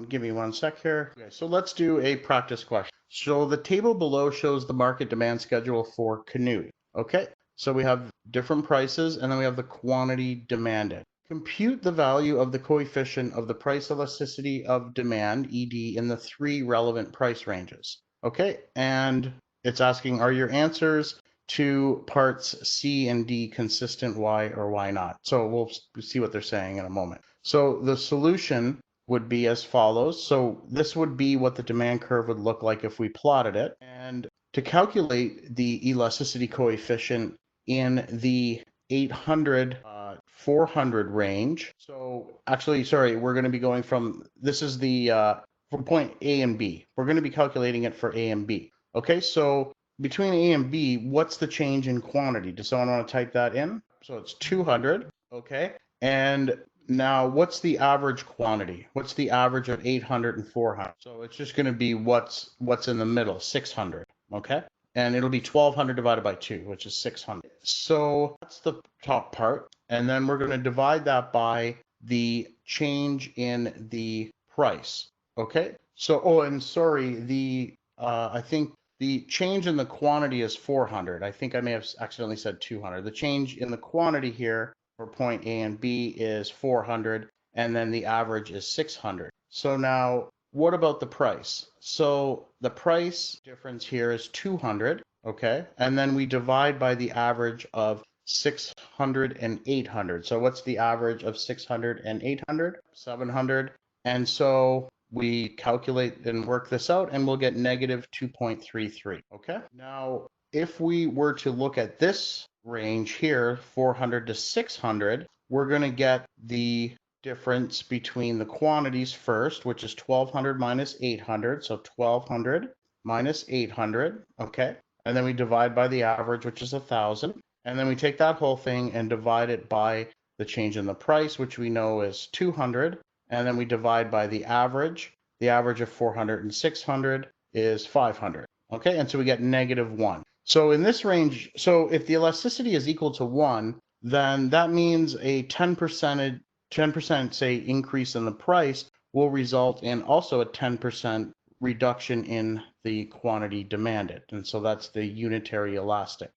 Give me one sec here. Okay, so let's do a practice question. So the table below shows the market demand schedule for Canute. Okay, so we have different prices and then we have the quantity demanded. Compute the value of the coefficient of the price elasticity of demand, ED, in the three relevant price ranges. Okay, and it's asking, are your answers to parts C and D consistent, why or why not? So we'll see what they're saying in a moment. So the solution would be as follows. So this would be what the demand curve would look like if we plotted it. And to calculate the elasticity coefficient in the 800, 400 range. So actually, sorry, we're going to be going from, this is the, from point A and B. We're going to be calculating it for A and B. Okay, so between A and B, what's the change in quantity? Does someone want to type that in? So it's 200, okay? And now what's the average quantity? What's the average of 800 and 400? So it's just going to be what's in the middle, 600, okay? And it'll be 1200 divided by 2, which is 600. So that's the top part. And then we're going to divide that by the change in the price, okay? So, oh, and sorry, the, I think the change in the quantity is 400. I think I may have accidentally said 200. The change in the quantity here for point A and B is 400, and then the average is 600. So now, what about the price? So the price difference here is 200, okay? And then we divide by the average of 600 and 800. So what's the average of 600 and 800? 700. And so we calculate and work this out and we'll get negative 2.33. Okay. Now, if we were to look at this range here, 400 to 600, we're going to get the difference between the quantities first, which is 1200 minus 800. So 1200 minus 800. Okay. And then we divide by the average, which is 1000. And then we take that whole thing and divide it by the change in the price, which we know is 200. And then we divide by the average. The average of 400 and 600 is 500. Okay, and so we get negative 1. So in this range, so if the elasticity is equal to 1, then that means a 10% say increase in the price will result in also a 10% reduction in the quantity demanded. And so that's the unitary elastic.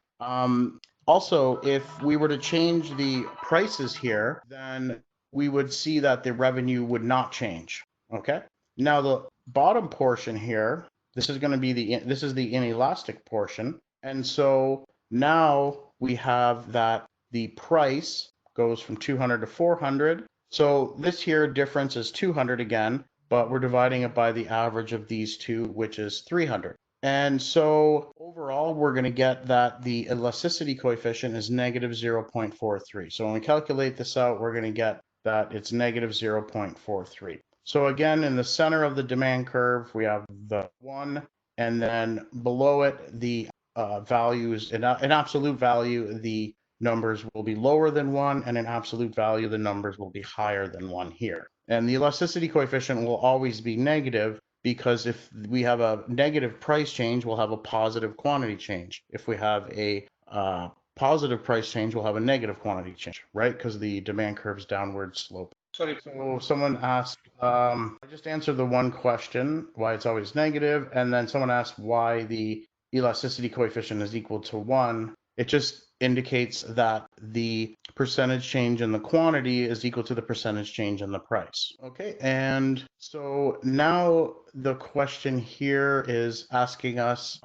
Also, if we were to change the prices here, then we would see that the revenue would not change. Okay. Now the bottom portion here, this is going to be this is the inelastic portion. And so now we have that the price goes from 200 to 400. So this here difference is 200 again, but we're dividing it by the average of these two, which is 300. And so overall, we're going to get that the elasticity coefficient is negative 0.43. So when we calculate this out, we're going to get that it's negative 0.43. So again, in the center of the demand curve, we have the 1, and then below it, the values, in absolute value, the numbers will be lower than 1, and in absolute value, the numbers will be higher than 1 here. And the elasticity coefficient will always be negative, because if we have a negative price change, we'll have a positive quantity change. If we have a positive price change, we'll have a negative quantity change, right? Because the demand curve's downward slope. So someone asked, I just answered the one question, why it's always negative, and then someone asked why the elasticity coefficient is equal to 1. It just indicates that the percentage change in the quantity is equal to the percentage change in the price. Okay, and so now the question here is asking us,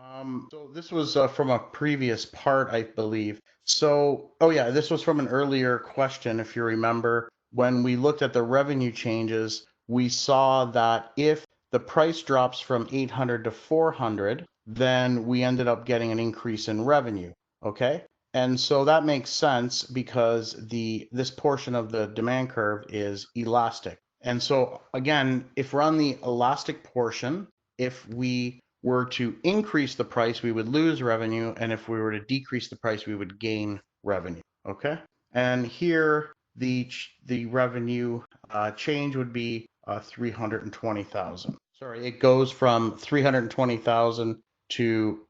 so this was from a previous part, I believe. So, oh yeah, this was from an earlier question, if you remember. When we looked at the revenue changes, we saw that if the price drops from 800 to 400, then we ended up getting an increase in revenue, okay? And so that makes sense because this portion of the demand curve is elastic. And so again, if we're on the elastic portion, if we were to increase the price, we would lose revenue. And if we were to decrease the price, we would gain revenue, okay? And here, the revenue change would be 320,000. Sorry, it goes from 320,000 to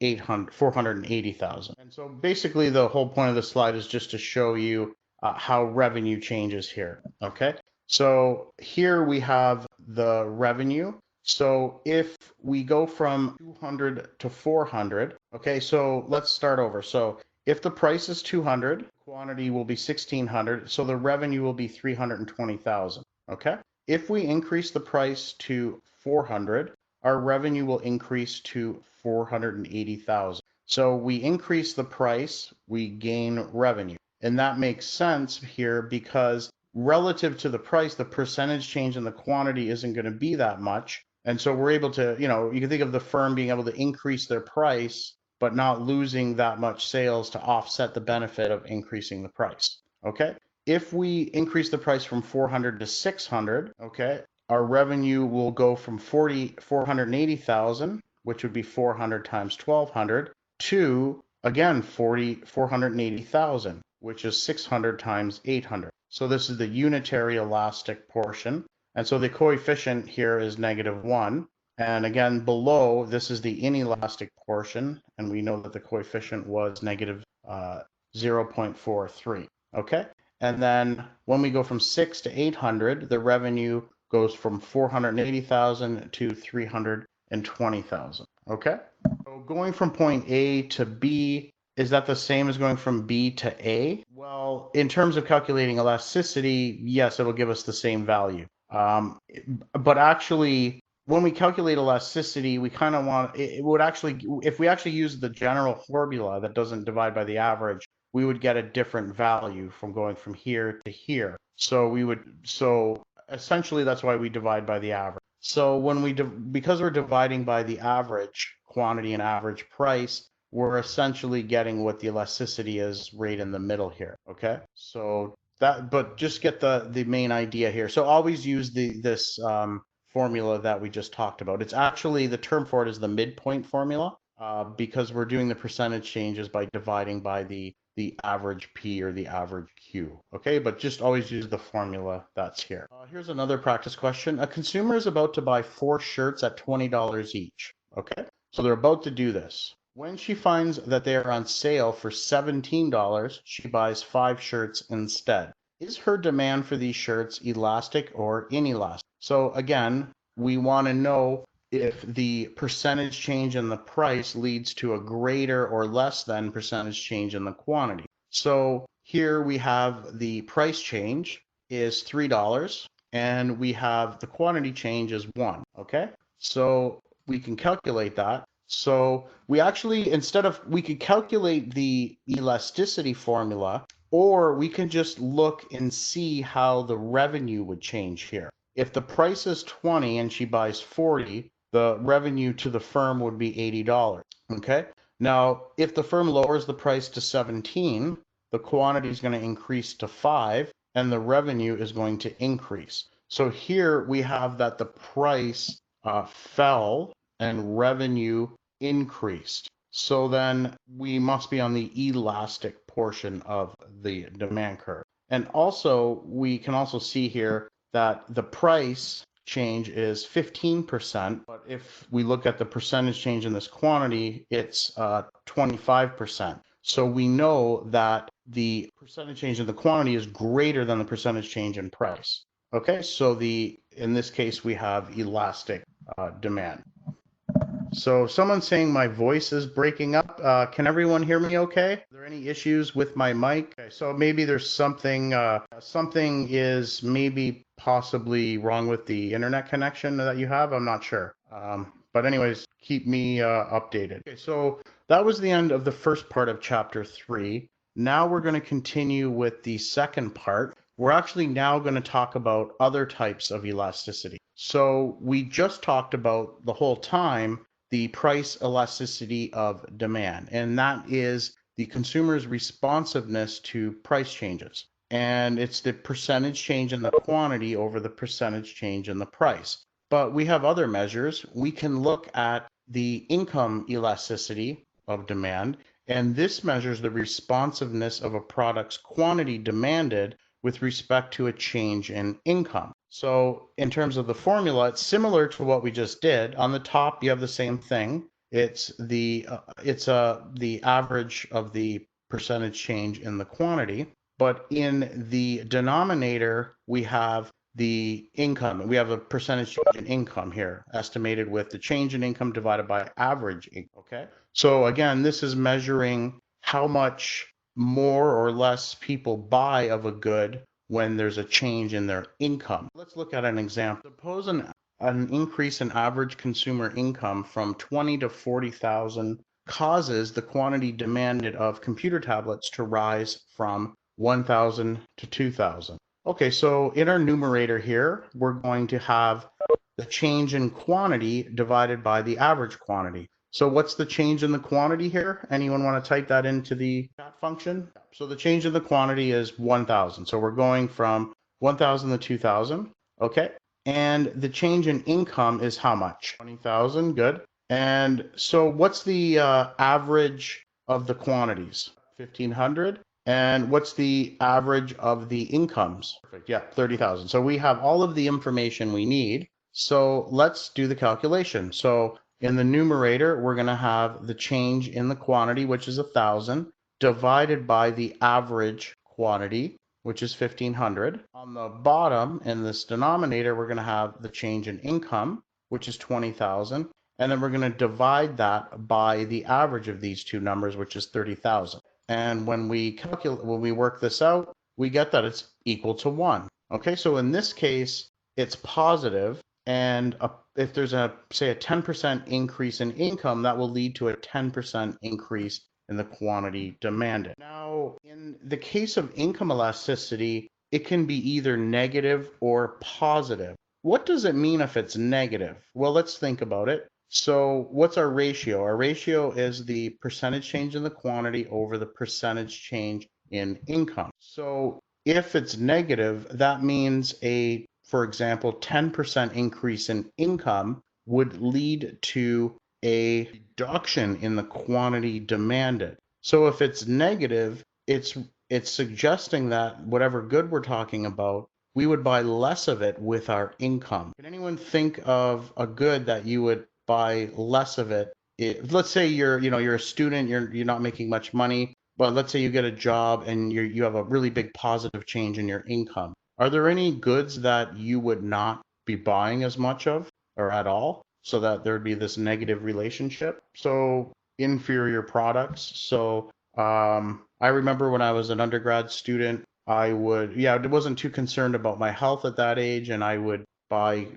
480,000. And so basically the whole point of the slide is just to show you how revenue changes here, okay? So here we have the revenue. So if we go from 200 to 400, okay, so let's start over. So if the price is 200, quantity will be 1600, so the revenue will be 320,000, okay? If we increase the price to 400, our revenue will increase to 480,000. So we increase the price, we gain revenue. And that makes sense here because relative to the price, the percentage change in the quantity isn't going to be that much. And so we're able to, you can think of the firm being able to increase their price, but not losing that much sales to offset the benefit of increasing the price. Okay. If we increase the price from 400 to 600, okay, our revenue will go from 480,000, which would be 400 times 1200, to again 480,000, which is 600 times 800. So this is the unitary elastic portion. And so the coefficient here is -1. And again, below, this is the inelastic portion. And we know that the coefficient was negative 0.43. Okay. And then when we go from 6 to 800, the revenue goes from 480,000 to 320,000. Okay. So going from point A to B, is that the same as going from B to A? Well, in terms of calculating elasticity, yes, it'll give us the same value. But actually, when we calculate elasticity, we kind of want, it would actually, if we actually use the general formula that doesn't divide by the average, we would get a different value from going from here to here. So essentially that's why we divide by the average. So when because we're dividing by the average quantity and average price, we're essentially getting what the elasticity is right in the middle here. Okay. So but just get the main idea here. So always use this formula that we just talked about. It's actually, the term for it is the midpoint formula, because we're doing the percentage changes by dividing by the average P or the average Q. Okay, but just always use the formula that's here. Here's another practice question. A consumer is about to buy 4 shirts at $20 each. Okay, so they're about to do this. When she finds that they are on sale for $17, she buys 5 shirts instead. Is her demand for these shirts elastic or inelastic? So again, we want to know if the percentage change in the price leads to a greater or less than percentage change in the quantity. So here we have the price change is $3 and we have the quantity change is 1. Okay, so we can calculate that. So we actually, we could calculate the elasticity formula, or we can just look and see how the revenue would change here. If the price is 20 and she buys 40, the revenue to the firm would be $80. Okay. Now, if the firm lowers the price to 17, the quantity is going to increase to 5 and the revenue is going to increase. So here we have that the price fell and revenue increased. So then we must be on the elastic portion of the demand curve. And also, we can also see here that the price change is 15%, but if we look at the percentage change in this quantity, it's 25%. So we know that the percentage change in the quantity is greater than the percentage change in price. Okay, so in this case, we have elastic demand. So someone's saying my voice is breaking up. Can everyone hear me okay? Are there any issues with my mic? Okay, so maybe there's something is maybe possibly wrong with the internet connection that you have. I'm not sure. But anyways, keep me updated. Okay, so that was the end of the first part of chapter 3. Now we're going to continue with the second part. We're actually now going to talk about other types of elasticity. So we just talked about the whole time the price elasticity of demand, and that is the consumer's responsiveness to price changes. And it's the percentage change in the quantity over the percentage change in the price. But we have other measures. We can look at the income elasticity of demand, and this measures the responsiveness of a product's quantity demanded with respect to a change in income. So in terms of the formula, it's similar to what we just did. On the top, you have the same thing. It's the average of the percentage change in the quantity. But in the denominator, we have the income. We have a percentage change in income here, estimated with the change in income divided by average income, okay? So again, this is measuring how much more or less people buy of a good when there's a change in their income. Let's look at an example. Suppose an increase in average consumer income from 20 to 40,000 causes the quantity demanded of computer tablets to rise from 1,000 to 2,000. Okay, so in our numerator here, we're going to have the change in quantity divided by the average quantity. So what's the change in the quantity here? Anyone want to type that into the chat function? So the change in the quantity is 1,000. So we're going from 1,000 to 2,000. Okay. And the change in income is how much? 20,000. Good. And so what's the average of the quantities? 1,500. And what's the average of the incomes? Perfect. Yeah, 30,000. So we have all of the information we need. So let's do the calculation. So in the numerator, we're going to have the change in the quantity, which is 1,000, divided by the average quantity, which is 1,500. On the bottom, in this denominator, we're going to have the change in income, which is 20,000. And then we're going to divide that by the average of these two numbers, which is 30,000. And when we work this out, we get that it's equal to 1. Okay, so in this case, it's positive, and if there's say a 10% increase in income, that will lead to a 10% increase in the quantity demanded. Now, in the case of income elasticity, it can be either negative or positive. What does it mean if it's negative? Well, let's think about it. So what's our ratio? Our ratio is the percentage change in the quantity over the percentage change in income. So if it's negative, that means for example, 10% increase in income would lead to a reduction in the quantity demanded. So if it's negative, it's suggesting that whatever good we're talking about, we would buy less of it with our income. Can anyone think of a good that you would buy less of it? Let's say you're a student, you're not making much money, but let's say you get a job and you have a really big positive change in your income. Are there any goods that you would not be buying as much of or at all, so that there would be this negative relationship? So inferior products. So I remember when I was an undergrad student, I wasn't too concerned about my health at that age, and I would buy,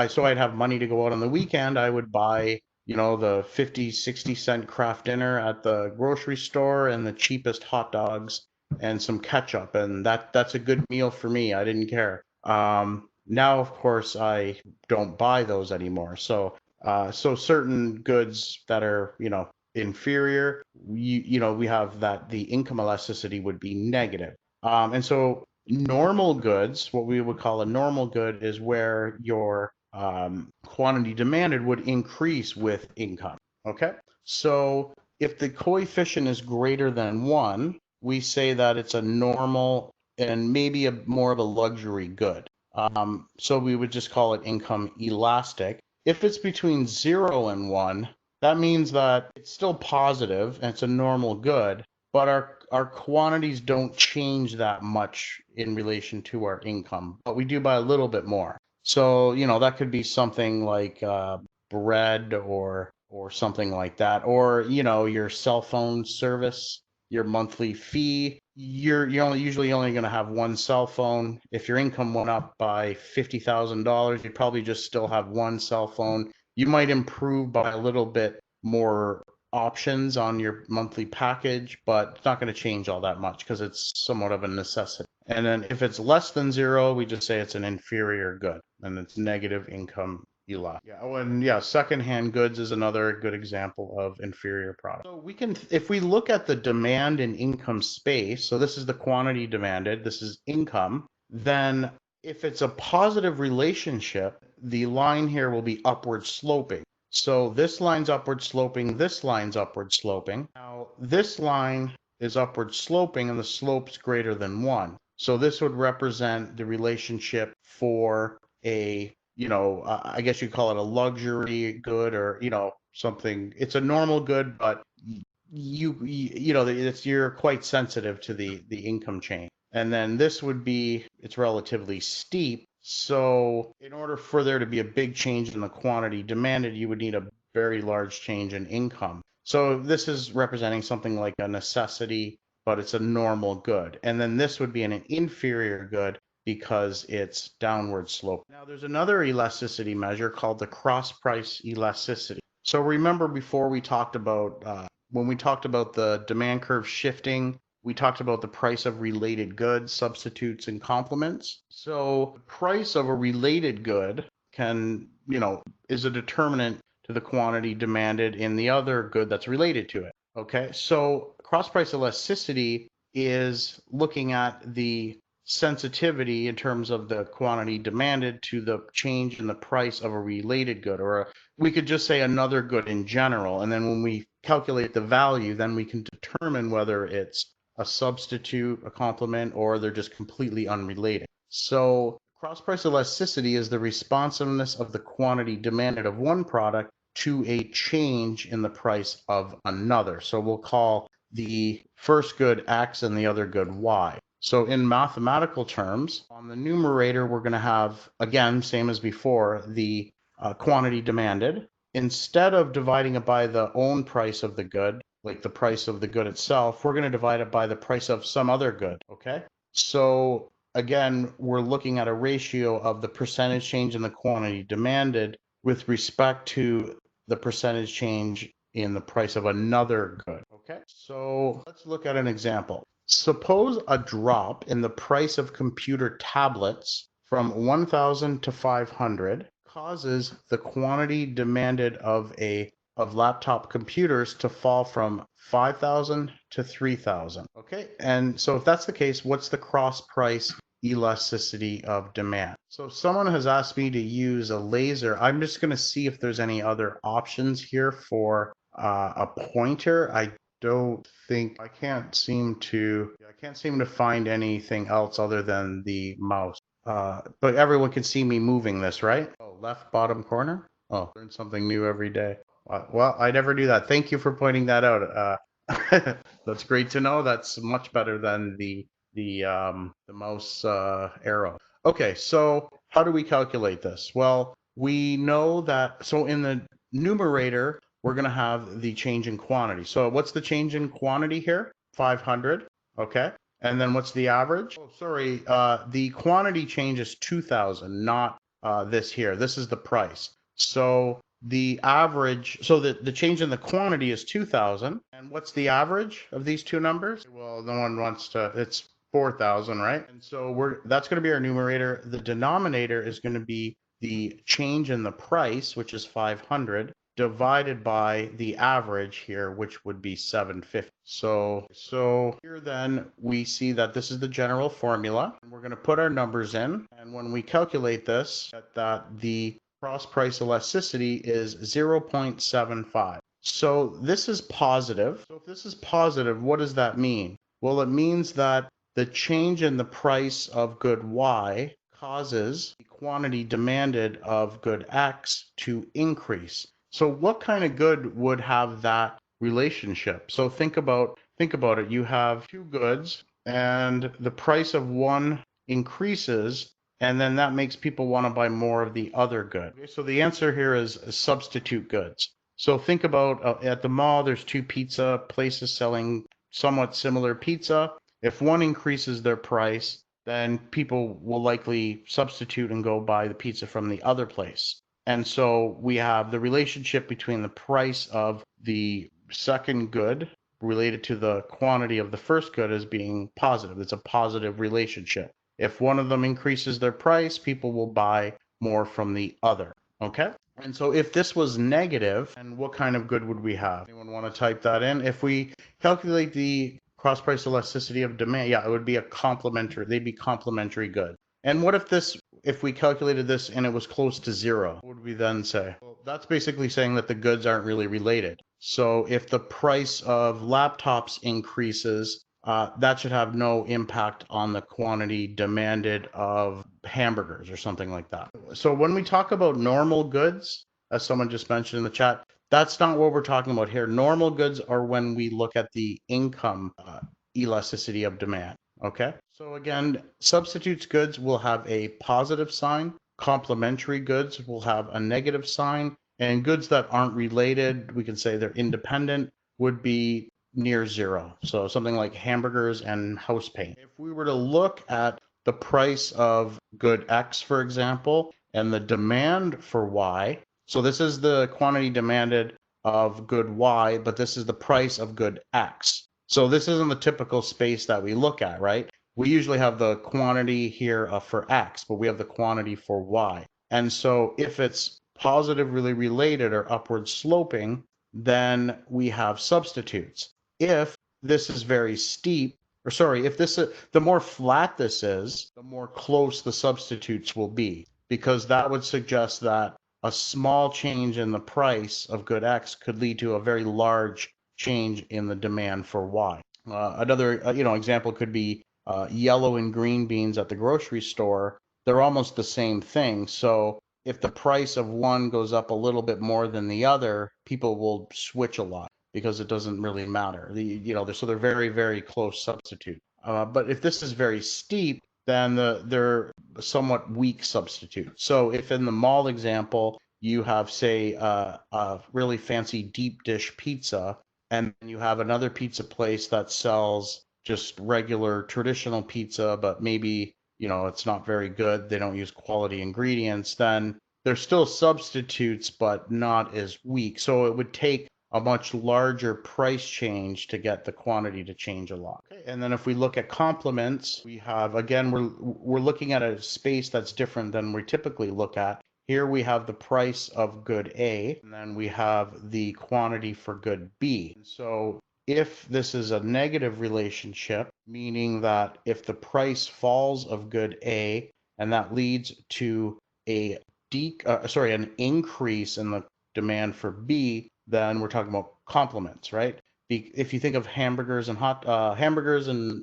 so I'd have money to go out on the weekend. I would buy, the 50, 60-cent craft dinner at the grocery store and the cheapest hot dogs and some ketchup, and that's a good meal for me. I didn't care. Now, of course, I don't buy those anymore. So certain goods that are, inferior, we have that the income elasticity would be negative. And so normal goods, what we would call a normal good, is where your quantity demanded would increase with income. Okay, so if the coefficient is greater than 1, we say that it's a normal and maybe more of a luxury good. So we would just call it income elastic. If it's between 0 and 1, that means that it's still positive and it's a normal good, but our quantities don't change that much in relation to our income, but we do by a little bit more. So, that could be something like bread or something like that, or, your cell phone service, your monthly fee. You're usually only going to have one cell phone. If your income went up by $50,000, you'd probably just still have one cell phone. You might improve by a little bit more options on your monthly package, but it's not going to change all that much because it's somewhat of a necessity. And then if it's less than 0, we just say it's an inferior good, and it's negative income elastic. Yeah, secondhand goods is another good example of inferior product. So if we look at the demand and income space, so this is the quantity demanded, this is income, then if it's a positive relationship, the line here will be upward sloping. So this line's upward sloping, this line's upward sloping. Now this line is upward sloping and the slope's greater than 1. So this would represent the relationship for a, I guess you call it a luxury good, or, something. It's a normal good, but you're quite sensitive to the income chain. And then this would be, it's relatively steep. So in order for there to be a big change in the quantity demanded, you would need a very large change in income. So this is representing something like a necessity, but it's a normal good. And then this would be an inferior good because it's downward slope. Now there's another elasticity measure called the cross price elasticity. So remember before we talked about, when we talked about the demand curve shifting, we talked about the price of related goods, substitutes, and complements. So the price of a related good can, is a determinant to the quantity demanded in the other good that's related to it. Okay, so cross price elasticity is looking at the sensitivity in terms of the quantity demanded to the change in the price of a related good, or we could just say another good in general. And then when we calculate the value, then we can determine whether it's a substitute, a complement, or they're just completely unrelated. So cross price elasticity is the responsiveness of the quantity demanded of one product to a change in the price of another. So we'll call the first good X and the other good Y. So in mathematical terms, on the numerator, we're going to have, again, same as before, the quantity demanded. Instead of dividing it by the own price of the good, like the price of the good itself, we're going to divide it by the price of some other good, okay? So again, we're looking at a ratio of the percentage change in the quantity demanded with respect to the percentage change in the price of another good, okay? So let's look at an example. Suppose a drop in the price of computer tablets from 1,000 to 500 causes the quantity demanded of laptop computers to fall from 5,000 to 3,000. Okay, and so if that's the case, what's the cross price elasticity of demand? So someone has asked me to use a laser. I'm just going to see if there's any other options here for a pointer. I can't seem to find anything else other than the mouse. But everyone can see me moving this, right? Oh, left bottom corner. Oh, learn something new every day. Well, I never do that. Thank you for pointing that out. That's great to know. That's much better than the mouse arrow. Okay, so how do we calculate this? Well, we know that, so in the numerator, we're going to have the change in quantity. So what's the change in quantity here? 500, okay? And then what's the average? Oh, sorry, the quantity change is 2,000, not this here. This is the price. So the average, so the change in the quantity is 2,000. And what's the average of these two numbers? Well, no one wants to, it's 4,000, right? And so that's going to be our numerator. The denominator is going to be the change in the price, which is 500, divided by the average here, which would be 750. So here then we see that this is the general formula, and we're going to put our numbers in. And when we calculate this, that the cross price elasticity is 0.75. So this is positive. So if this is positive, what does that mean? Well, it means that the change in the price of good Y causes the quantity demanded of good X to increase. So what kind of good would have that relationship? So think about it. You have two goods and the price of one increases, and then that makes people want to buy more of the other good. Okay, so the answer here is substitute goods. So think about at the mall, there's two pizza places selling somewhat similar pizza. If one increases their price, then people will likely substitute and go buy the pizza from the other place. And so we have the relationship between the price of the second good related to the quantity of the first good as being positive. It's a positive relationship. If one of them increases their price, people will buy more from the other. Okay? And so if this was negative, and what kind of good would we have? Anyone want to type that in? If we calculate the cross price elasticity of demand, yeah, it would be they'd be complementary goods. And what if we calculated this and it was close to zero? What would we then say? Well, that's basically saying that the goods aren't really related. So if the price of laptops increases, that should have no impact on the quantity demanded of hamburgers or something like that. So when we talk about normal goods, as someone just mentioned in the chat, that's not what we're talking about here. Normal goods are when we look at the income elasticity of demand. Okay, so again, substitutes goods will have a positive sign, complementary goods will have a negative sign, and goods that aren't related, we can say they're independent, would be near zero. So something like hamburgers and house paint. If we were to look at the price of good X, for example, and the demand for Y, so this is the quantity demanded of good Y, but this is the price of good X. So this isn't the typical space that we look at, right? We usually have the quantity here for X, but we have the quantity for Y. And so if it's positively related or upward sloping, then we have substitutes. If this is very steep, or sorry, if this is, the more flat this is, the more close the substitutes will be, because that would suggest that a small change in the price of good X could lead to a very large change in the demand for Y. Another example could be yellow and green beans at the grocery store. They're almost the same thing. So if the price of one goes up a little bit more than the other, people will switch a lot because it doesn't really matter. So they're very, very close substitute. But if this is very steep, then they're somewhat weak substitute. So if in the mall example, you have, say, a really fancy deep dish pizza, and you have another pizza place that sells just regular traditional pizza, but maybe, it's not very good. They don't use quality ingredients, then they're still substitutes, but not as weak. So it would take a much larger price change to get the quantity to change a lot. Okay. And then if we look at complements, we have, again, we're looking at a space that's different than we typically look at. Here we have the price of good A, and then we have the quantity for good B. So if this is a negative relationship, meaning that if the price falls of good A, and that leads to an increase in the demand for B, then we're talking about complements, right? If you think of hamburgers and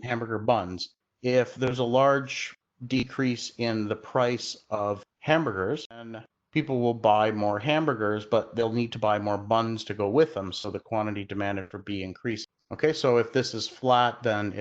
hamburger buns, if there's a large decrease in the price of hamburgers, then people will buy more hamburgers, but they'll need to buy more buns to go with them, so the quantity demanded for B increases. Okay, so if this is flat, then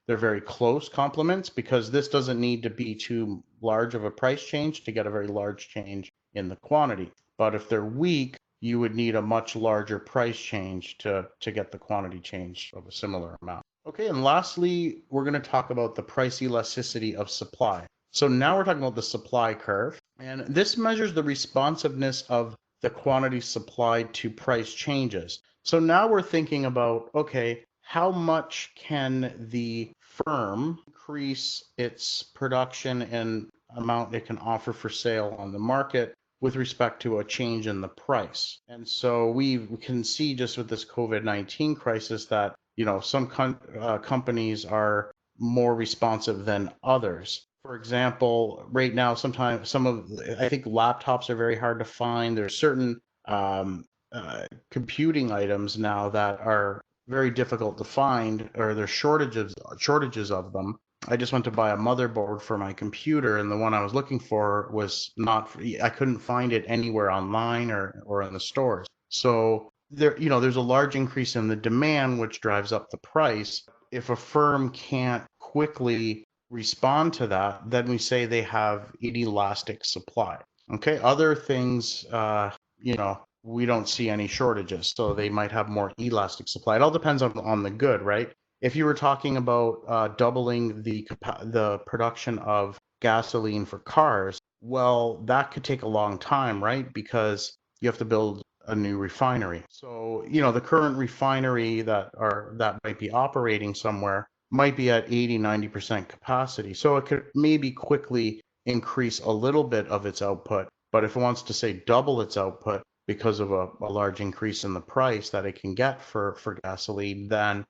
they're very close complements, because this doesn't need to be too large of a price change to get a very large change in the quantity. But if they're weak, you would need a much larger price change to get the quantity change of a similar amount. Okay, and lastly, we're going to talk about the price elasticity of supply. So now we're talking about the supply curve, and this measures the responsiveness of the quantity supplied to price changes. So now we're thinking about, okay, how much can the firm increase its production and amount it can offer for sale on the market with respect to a change in the price. And so we can see just with this COVID-19 crisis that, some companies are more responsive than others. For example, right now, sometimes I think laptops are very hard to find. There's certain computing items now that are very difficult to find, or there's shortages of them. I just went to buy a motherboard for my computer, and the one I was looking for was not. I couldn't find it anywhere online or in the stores. So there's a large increase in the demand, which drives up the price. If a firm can't quickly respond to that, then we say they have inelastic supply. Okay, other things, we don't see any shortages, so they might have more elastic supply. It all depends on the good, right? If you were talking about doubling the production of gasoline for cars, well, that could take a long time, right? Because you have to build a new refinery. So, the current refinery that might be operating somewhere might be at 80-90% capacity. So it could maybe quickly increase a little bit of its output, but if it wants to, say, double its output because of a large increase in the price that it can get for gasoline, then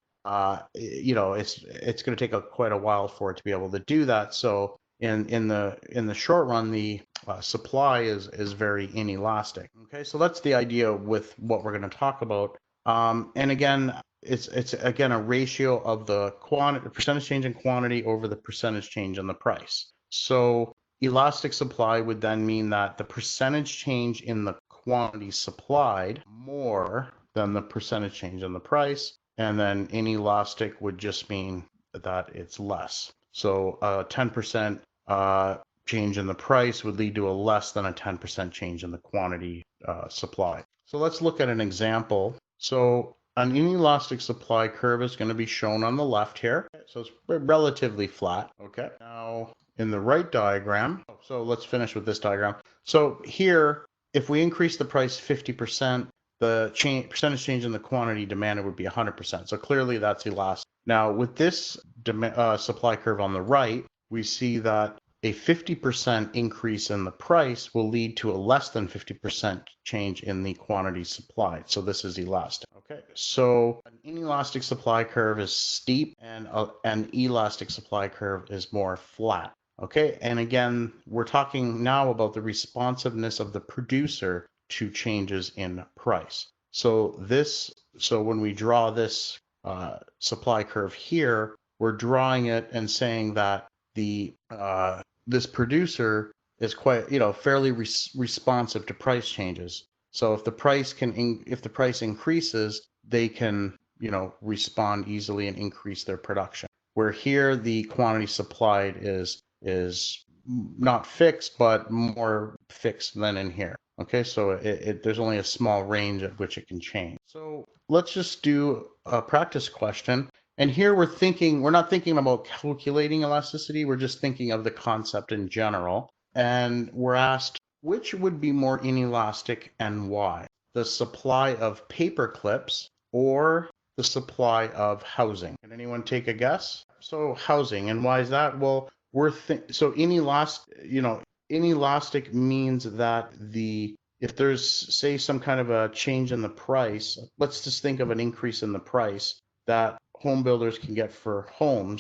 it's going to take quite a while for it to be able to do that. So in the short run, the supply is very inelastic. Okay, so that's the idea with what we're going to talk about. And again, it's again a ratio of the percentage change in quantity over the percentage change in the price. So elastic supply would then mean that the percentage change in the quantity supplied more than the percentage change in the price. And then inelastic would just mean that it's less. So a 10% change in the price would lead to a less than a 10% change in the quantity supply. So let's look at an example. So an inelastic supply curve is going to be shown on the left here. So it's relatively flat. Okay. Now in the right diagram, so let's finish with this diagram. So here, if we increase the price 50%, the percentage change in the quantity demanded would be 100%. So clearly that's elastic. Now with this supply curve on the right, we see that a 50% increase in the price will lead to a less than 50% change in the quantity supplied. So this is elastic. Okay, so an inelastic supply curve is steep and an elastic supply curve is more flat. Okay, and again, we're talking now about the responsiveness of the producer to changes in price. So when we draw this supply curve here, we're drawing it and saying that the this producer is quite, fairly responsive to price changes. So if the price increases, they can, respond easily and increase their production. Where here the quantity supplied is not fixed, but more fixed than in here. Okay, so there's only a small range at which it can change. So let's just do a practice question. And here we're not thinking about calculating elasticity, we're just thinking of the concept in general. And we're asked, which would be more inelastic and why? The supply of paper clips or the supply of housing? Can anyone take a guess? So housing, and why is that? Well, inelastic means that if there's, say, some kind of a change in the price, let's just think of an increase in the price that home builders can get for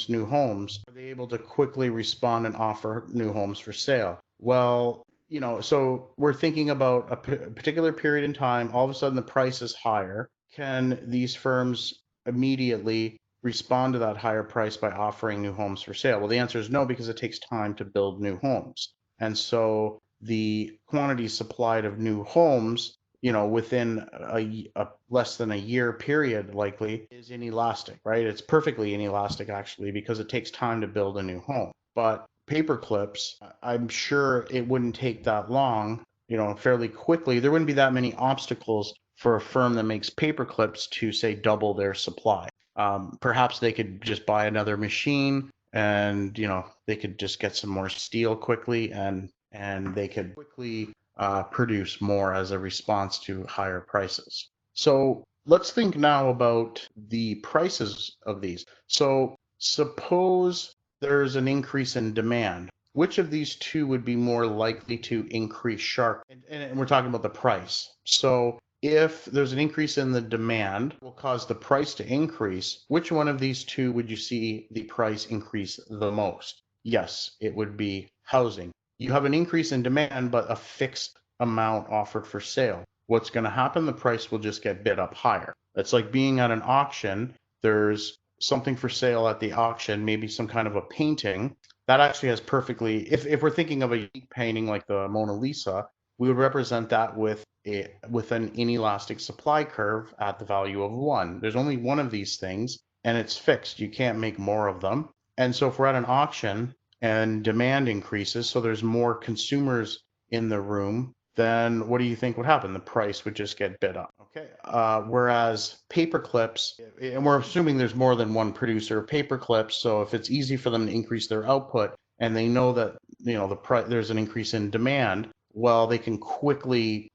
new homes, are they able to quickly respond and offer new homes for sale? Well, so we're thinking about a particular period in time, all of a sudden the price is higher. Can these firms immediately respond to that higher price by offering new homes for sale? Well, the answer is no, because it takes time to build new homes. And so the quantity supplied of new homes, within a less than a year period likely is inelastic, right? It's perfectly inelastic actually, because it takes time to build a new home. But paper clips, I'm sure it wouldn't take that long, fairly quickly. There wouldn't be that many obstacles for a firm that makes paper clips to, say, double their supply. Perhaps they could just buy another machine and, they could just get some more steel quickly and they could quickly produce more as a response to higher prices. So let's think now about the prices of these. So suppose there's an increase in demand. Which of these two would be more likely to increase sharply? And we're talking about the price. So if there's an increase in the demand will cause the price to increase, which one of these two would you see the price increase the most? Yes, it would be housing. You have an increase in demand, but a fixed amount offered for sale. What's going to happen? The price will just get bid up higher. It's like being at an auction. There's something for sale at the auction, maybe some kind of a painting that actually has if we're thinking of a unique painting like the Mona Lisa, we would represent that with an inelastic supply curve at the value of 1. There's only one of these things and it's fixed. You can't make more of them. And so if we're at an auction and demand increases, so there's more consumers in the room, then what do you think would happen? The price would just get bid up. Okay. Whereas paper clips, and we're assuming there's more than one producer of paper clips, so if it's easy for them to increase their output and they know that there's an increase in demand, well, they can quickly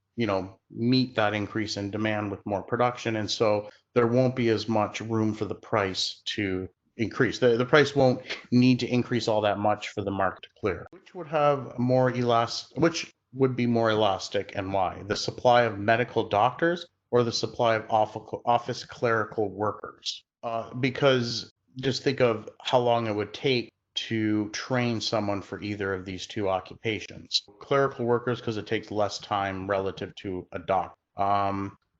meet that increase in demand with more production, and so there won't be as much room for the price to increase. The price won't need to increase all that much for the market to clear. Which would be more elastic and why? The supply of medical doctors or the supply of office clerical workers? Because just think of how long it would take to train someone for either of these two occupations. Clerical workers, because it takes less time relative to a doctor.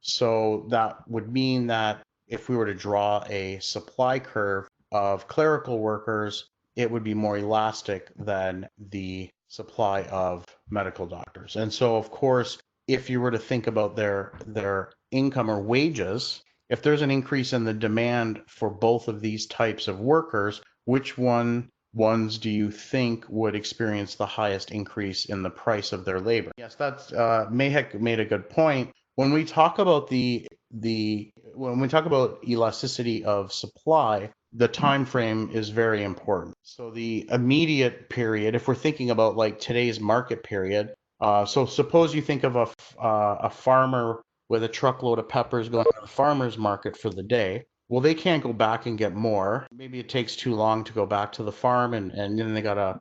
So that would mean that if we were to draw a supply curve of clerical workers, it would be more elastic than the supply of medical doctors. And so, of course, if you were to think about their income or wages, if there's an increase in the demand for both of these types of workers, which ones do you think would experience the highest increase in the price of their labor? Yes, that's Mahek made a good point. When we talk about when we talk about elasticity of supply, the time frame is very important. So the immediate period, if we're thinking about like today's market period, so suppose you think of a farmer with a truckload of peppers going to the farmer's market for the day. Well, they can't go back and get more. Maybe it takes too long to go back to the farm, and then they gotta,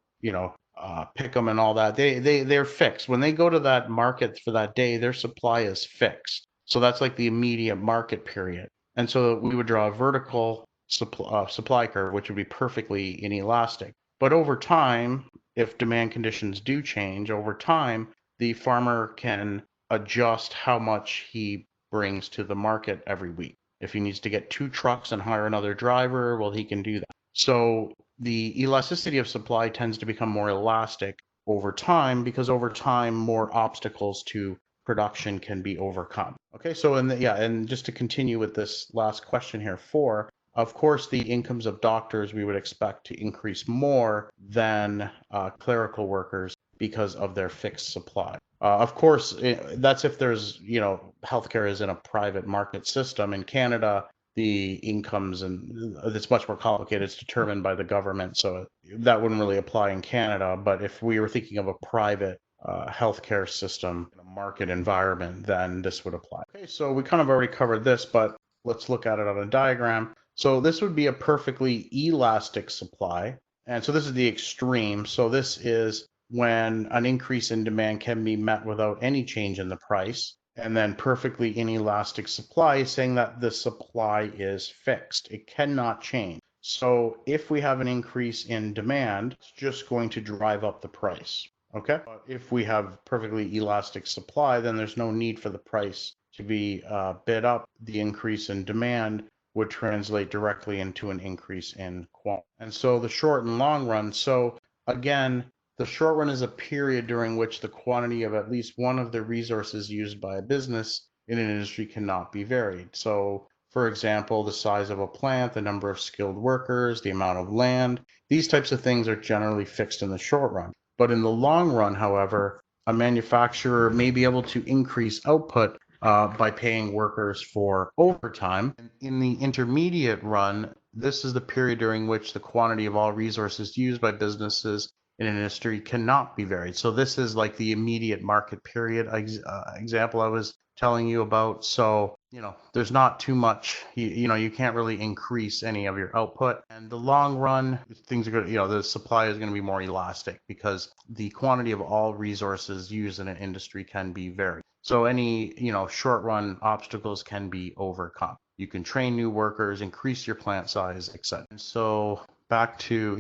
pick them and all that. They're fixed. When they go to that market for that day, their supply is fixed. So that's like the immediate market period. And so we would draw a vertical supply curve, which would be perfectly inelastic. But over time, if demand conditions do change over time, the farmer can adjust how much he brings to the market every week. If he needs to get 2 trucks and hire another driver, well, he can do that. So the elasticity of supply tends to become more elastic over time because over time, more obstacles to production can be overcome. Okay, so and just to continue with this last question here, 4, of course, the incomes of doctors we would expect to increase more than clerical workers because of their fixed supply. Of course, that's if there's, healthcare is in a private market system. In Canada, the incomes and it's much more complicated. It's determined by the government, so that wouldn't really apply in Canada. But if we were thinking of a private healthcare system in a market environment, then this would apply. Okay, so we kind of already covered this, but let's look at it on a diagram. So this would be a perfectly elastic supply. And so this is the extreme. So this is when an increase in demand can be met without any change in the price. And then perfectly inelastic supply, saying that the supply is fixed. It cannot change. So if we have an increase in demand, it's just going to drive up the price. Okay. But if we have perfectly elastic supply, then there's no need for the price to be bid up. The increase in demand would translate directly into an increase in quantity. And so the short and long run. So again, the short run is a period during which the quantity of at least one of the resources used by a business in an industry cannot be varied. So, for example, the size of a plant, the number of skilled workers, the amount of land, these types of things are generally fixed in the short run. But in the long run, however, a manufacturer may be able to increase output by paying workers for overtime. In the intermediate run, this is the period during which the quantity of all resources used by businesses in an industry cannot be varied. So this is like the immediate market period example I was telling you about. So, there's not too much, you can't really increase any of your output. And the long run, things are going to, the supply is going to be more elastic because the quantity of all resources used in an industry can be varied. So any, short run obstacles can be overcome. You can train new workers, increase your plant size, etc. So back to,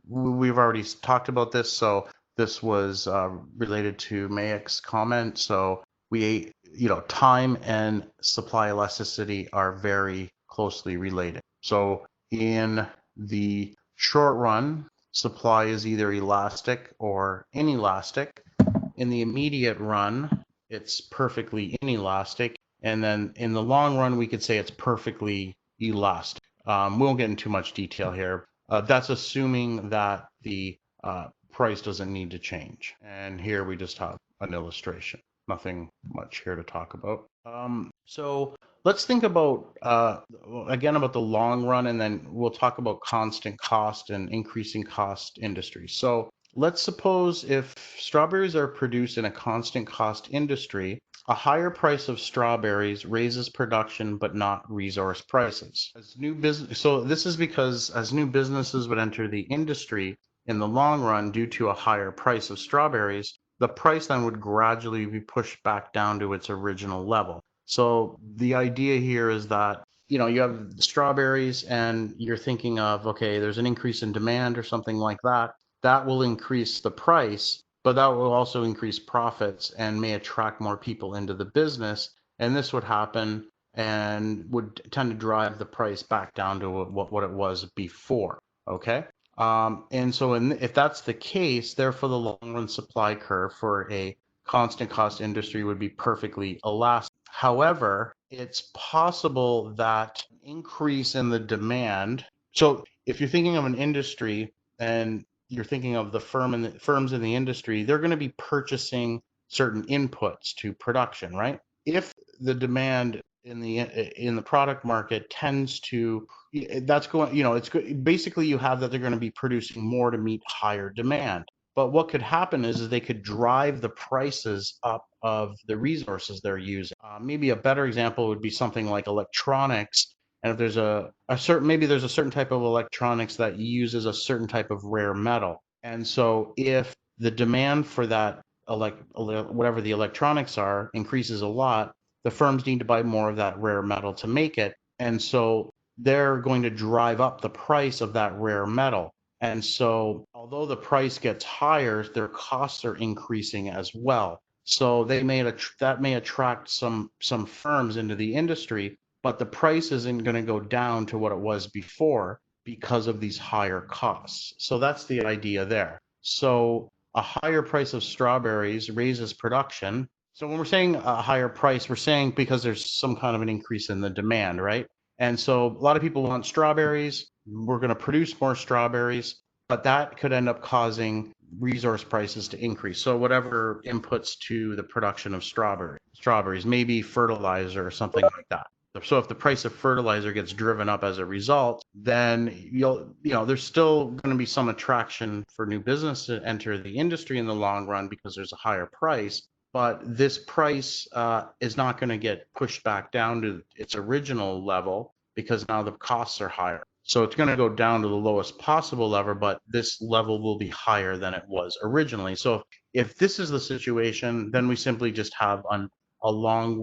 we've already talked about this. So this was related to Mahek's comment. So time and supply elasticity are very closely related. So in the short run, supply is either elastic or inelastic. In the immediate run, it's perfectly inelastic. And then in the long run, we could say it's perfectly elastic. We won't get into too much detail here. That's assuming that the price doesn't need to change. And here we just have an illustration. Nothing much here to talk about. So let's think about, again, about the long run, and then we'll talk about constant cost and increasing cost industries. So let's suppose if strawberries are produced in a constant cost industry, a higher price of strawberries raises production but not resource prices. So this is because as new businesses would enter the industry in the long run due to a higher price of strawberries, the price then would gradually be pushed back down to its original level. So the idea here is that, you have strawberries and you're thinking of, okay, there's an increase in demand or something like that. That will increase the price, but that will also increase profits and may attract more people into the business. And this would happen and would tend to drive the price back down to what it was before. Okay. And so if that's the case, therefore the long run supply curve for a constant cost industry would be perfectly elastic. However, it's possible that increase in the demand, So if you're thinking of an industry and you're thinking of the firms in the industry, they're going to be purchasing certain inputs to production, right? If the demand in the product market tends to, that's going, it's basically you have that they're going to be producing more to meet higher demand. But what could happen is they could drive the prices up of the resources they're using. Maybe a better example would be something like electronics. And if there's maybe there's a certain type of electronics that uses a certain type of rare metal. And so if the demand for that whatever the electronics are increases a lot, the firms need to buy more of that rare metal to make it. And so they're going to drive up the price of that rare metal. And so although the price gets higher, their costs are increasing as well. So that may attract some firms into the industry, but the price isn't going to go down to what it was before because of these higher costs. So that's the idea there. So a higher price of strawberries raises production. So when we're saying a higher price, we're saying because there's some kind of an increase in the demand, right? And so a lot of people want strawberries. We're going to produce more strawberries, but that could end up causing resource prices to increase. So whatever inputs to the production of strawberries, maybe fertilizer or something like that. So if the price of fertilizer gets driven up as a result, then there's still going to be some attraction for new business to enter the industry in the long run because there's a higher price. But this price is not going to get pushed back down to its original level because now the costs are higher. So it's going to go down to the lowest possible level, but this level will be higher than it was originally. So if this is the situation, then we simply just have a long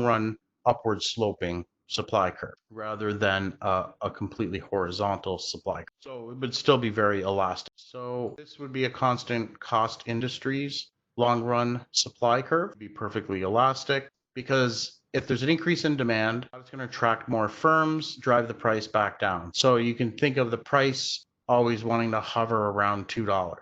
run upward sloping supply curve rather than a completely horizontal supply curve. So it would still be very elastic. So this would be a constant cost industries long run supply curve, be perfectly elastic, because if there's an increase in demand, it's going to attract more firms, drive the price back down. So you can think of the price always wanting to hover around $2.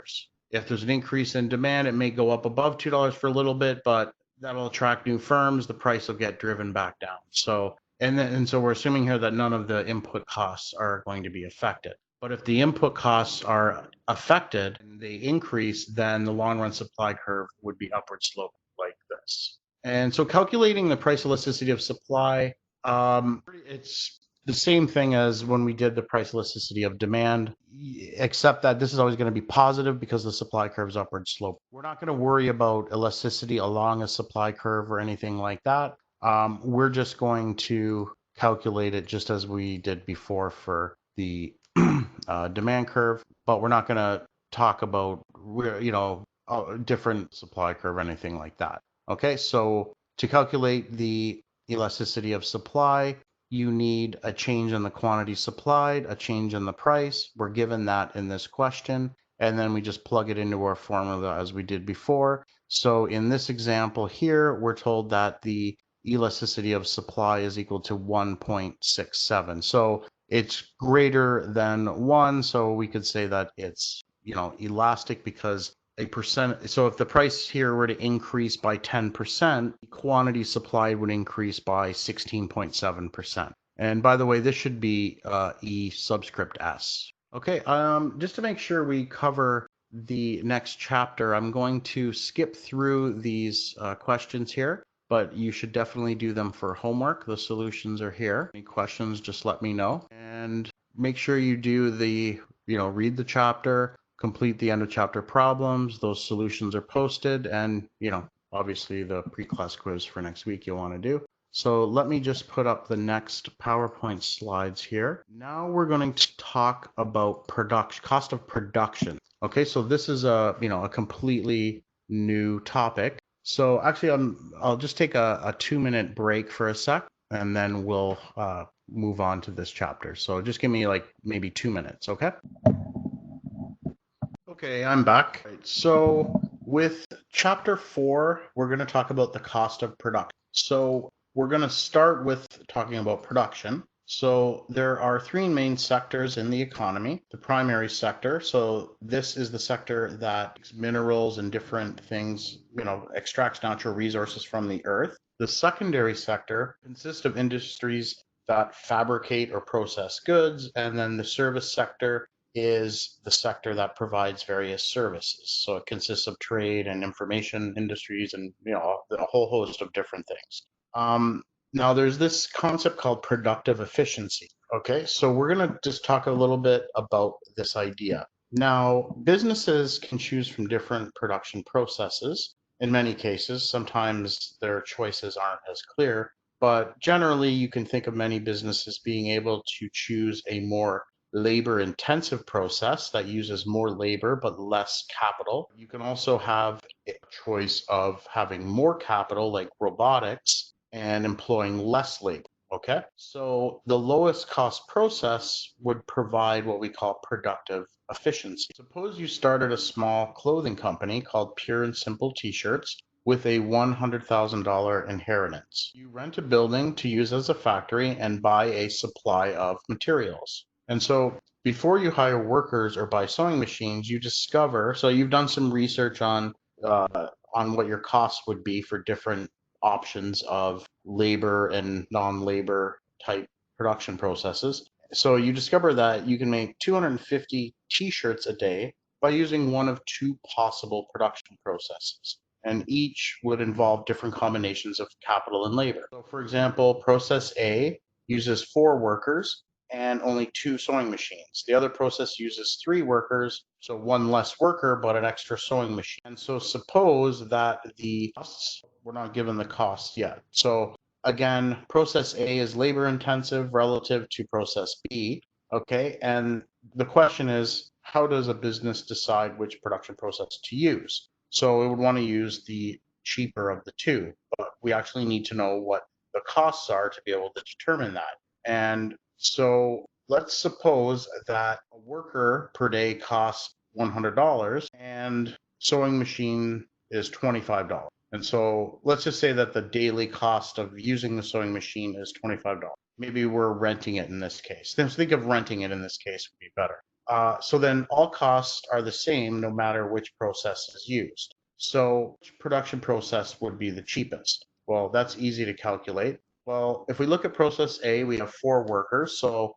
If there's an increase in demand, it may go up above $2 for a little bit, but that'll attract new firms. The price will get driven back down. So so we're assuming here that none of the input costs are going to be affected. But if the input costs are affected and they increase, then the long run supply curve would be upward slope like this. And so calculating the price elasticity of supply, it's the same thing as when we did the price elasticity of demand, except that this is always going to be positive because the supply curve is upward slope. We're not going to worry about elasticity along a supply curve or anything like that. We're just going to calculate it just as we did before for the demand curve, but we're not going to talk about different supply curve or anything like that. Okay, so to calculate the elasticity of supply, you need a change in the quantity supplied, a change in the price. We're given that in this question, and then we just plug it into our formula as we did before. So in this example here, we're told that the elasticity of supply is equal to 1.67. So it's greater than 1, so we could say that it's elastic because a percent. So if the price here were to increase by 10%, the quantity supplied would increase by 16.7%. And by the way, this should be E subscript S. Okay, just to make sure we cover the next chapter, I'm going to skip through these questions here, but you should definitely do them for homework. The solutions are here. Any questions, just let me know. And make sure you do read the chapter, complete the end of chapter problems. Those solutions are posted, and obviously the pre-class quiz for next week you'll want to do. So let me just put up the next PowerPoint slides here. Now we're going to talk about cost of production. Okay, so this is a completely new topic. So actually I'll just take a 2-minute break for a sec, and then we'll move on to this chapter. So just give me maybe 2 minutes, okay? Okay, I'm back. Right, so with chapter 4, we're going to talk about the cost of production. So we're going to start with talking about production. So there are 3 main sectors in the economy. The primary sector, so this is the sector that minerals and different things, extracts natural resources from the earth. The secondary sector consists of industries that fabricate or process goods, and then the service sector is the sector that provides various services. So it consists of trade and information industries and a whole host of different things. Now there's this concept called productive efficiency. Okay, so we're going to just talk a little bit about this idea. Now, businesses can choose from different production processes. In many cases, sometimes their choices aren't as clear, but generally you can think of many businesses being able to choose a more labor-intensive process that uses more labor but less capital. You can also have a choice of having more capital, like robotics, and employing less labor. Okay, so the lowest cost process would provide what we call productive efficiency. Suppose you started a small clothing company called Pure and Simple T-shirts with a $100,000 inheritance. You rent a building to use as a factory and buy a supply of materials. And so before you hire workers or buy sewing machines, you discover, so you've done some research on what your costs would be for different options of labor and non-labor type production processes. So you discover that you can make 250 T-shirts a day by using one of two possible production processes. And each would involve different combinations of capital and labor. So for example, process A uses 4 workers and only 2 sewing machines. The other process uses 3 workers, so 1 less worker, but an extra sewing machine. And so suppose that the costs, we're not given the costs yet. So again, process A is labor intensive relative to process B, okay? And the question is, how does a business decide which production process to use? So it would want to use the cheaper of the two, but we actually need to know what the costs are to be able to determine that. And so let's suppose that a worker per day costs $100 and sewing machine is $25. And so let's just say that the daily cost of using the sewing machine is $25. Maybe we're renting it in this case. Then think of renting it in this case would be better. So then all costs are the same no matter which process is used. So which production process would be the cheapest? Well, that's easy to calculate. Well, if we look at process A, we have 4 workers. So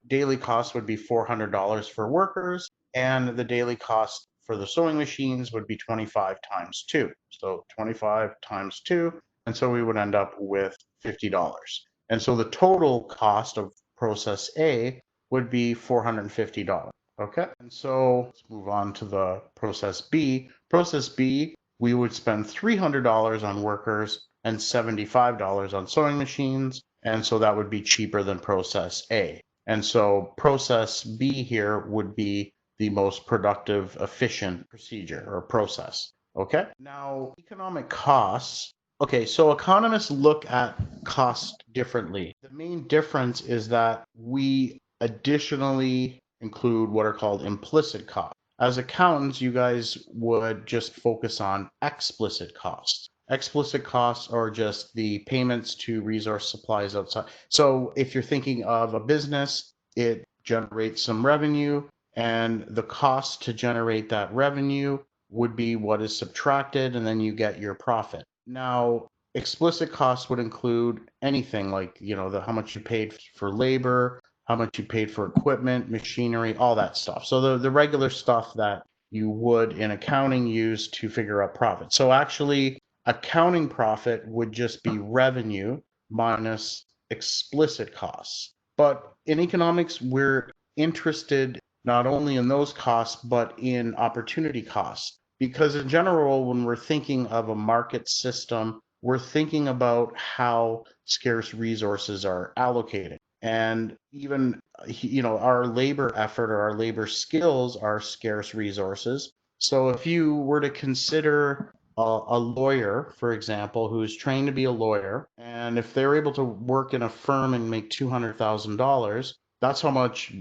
daily cost would be $400 for workers, and the daily cost for the sewing machines would be 25 times 2. So 25 times 2, and so we would end up with $50. And so the total cost of process A would be $450. Okay, and so let's move on to the process B. Process B, we would spend $300 on workers and $75 on sewing machines, and so that would be cheaper than process A. And so process B here would be the most productive, efficient procedure or process. Okay, now economic costs. Okay, so economists look at cost differently. The main difference is that we additionally include what are called implicit costs. As accountants, you guys would just focus on explicit costs. Explicit costs are just the payments to resource supplies outside. So if you're thinking of a business, it generates some revenue, and the cost to generate that revenue would be what is subtracted, and then you get your profit. Now, explicit costs would include anything like, how much you paid for labor, how much you paid for equipment, machinery, all that stuff. So the regular stuff that you would in accounting use to figure out profit. So actually, accounting profit would just be revenue minus explicit costs. But in economics, we're interested not only in those costs, but in opportunity costs. Because in general, when we're thinking of a market system, we're thinking about how scarce resources are allocated. And even, our labor effort or our labor skills are scarce resources. So if you were to consider a lawyer, for example, who's trained to be a lawyer, and if they're able to work in a firm and make $200,000, that's how much,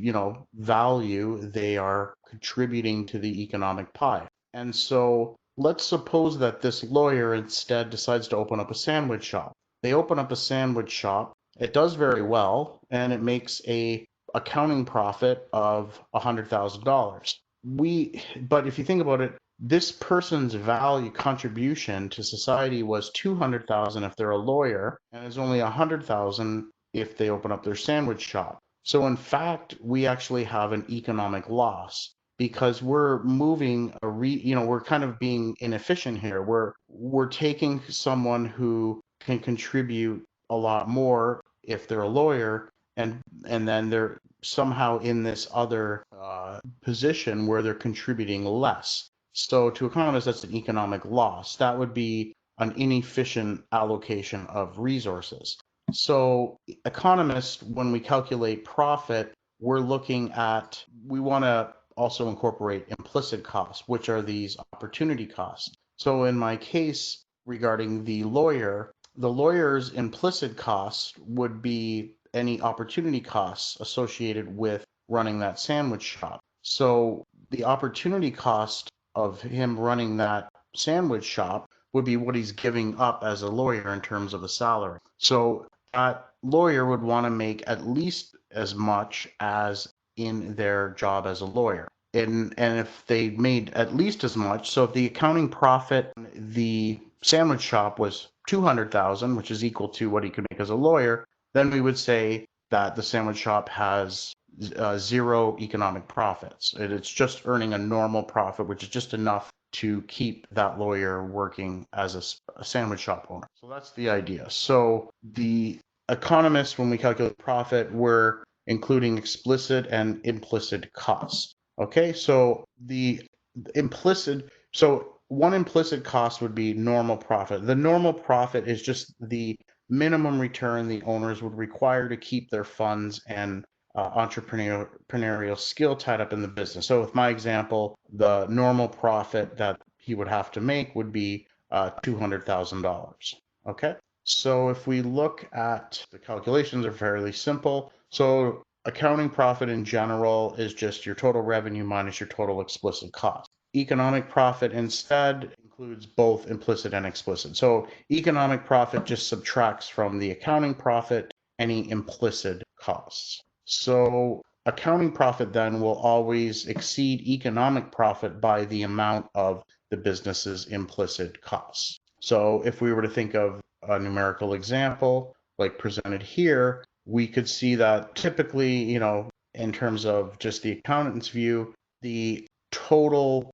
value they are contributing to the economic pie. And so let's suppose that this lawyer instead decides to open up a sandwich shop. They open up a sandwich shop. It does very well, and it makes a accounting profit of $100,000. But if you think about it, this person's value contribution to society was $200,000 if they're a lawyer, and is only $100,000 if they open up their sandwich shop. So in fact, we actually have an economic loss because we're moving we're kind of being inefficient here. We're taking someone who can contribute a lot more if they're a lawyer, and then they're somehow in this other position where they're contributing less. So to economists, that's an economic loss. That would be an inefficient allocation of resources. So economists, when we calculate profit, we want to also incorporate implicit costs, which are these opportunity costs. So in my case regarding the lawyer's implicit costs would be any opportunity costs associated with running that sandwich shop. So the opportunity cost of him running that sandwich shop would be what he's giving up as a lawyer in terms of a salary. So that lawyer would want to make at least as much as in their job as a lawyer. And if they made at least as much, so if the accounting profit, the sandwich shop was 200,000, which is equal to what he could make as a lawyer, then we would say that the sandwich shop has zero economic profits. It's just earning a normal profit, which is just enough to keep that lawyer working as a sandwich shop owner. So that's the idea. So the economists, when we calculate profit, we're including explicit and implicit costs. Okay, so one implicit cost would be normal profit. The normal profit is just the minimum return the owners would require to keep their funds and entrepreneurial skill tied up in the business. So with my example, the normal profit that he would have to make would be $200,000. Okay, so if we look at the calculations are fairly simple. So accounting profit in general is just your total revenue minus your total explicit cost. Economic profit instead includes both implicit and explicit. So economic profit just subtracts from the accounting profit any implicit costs. So accounting profit then will always exceed economic profit by the amount of the business's implicit costs. So if we were to think of a numerical example like presented here, we could see that typically, in terms of just the accountant's view, the total,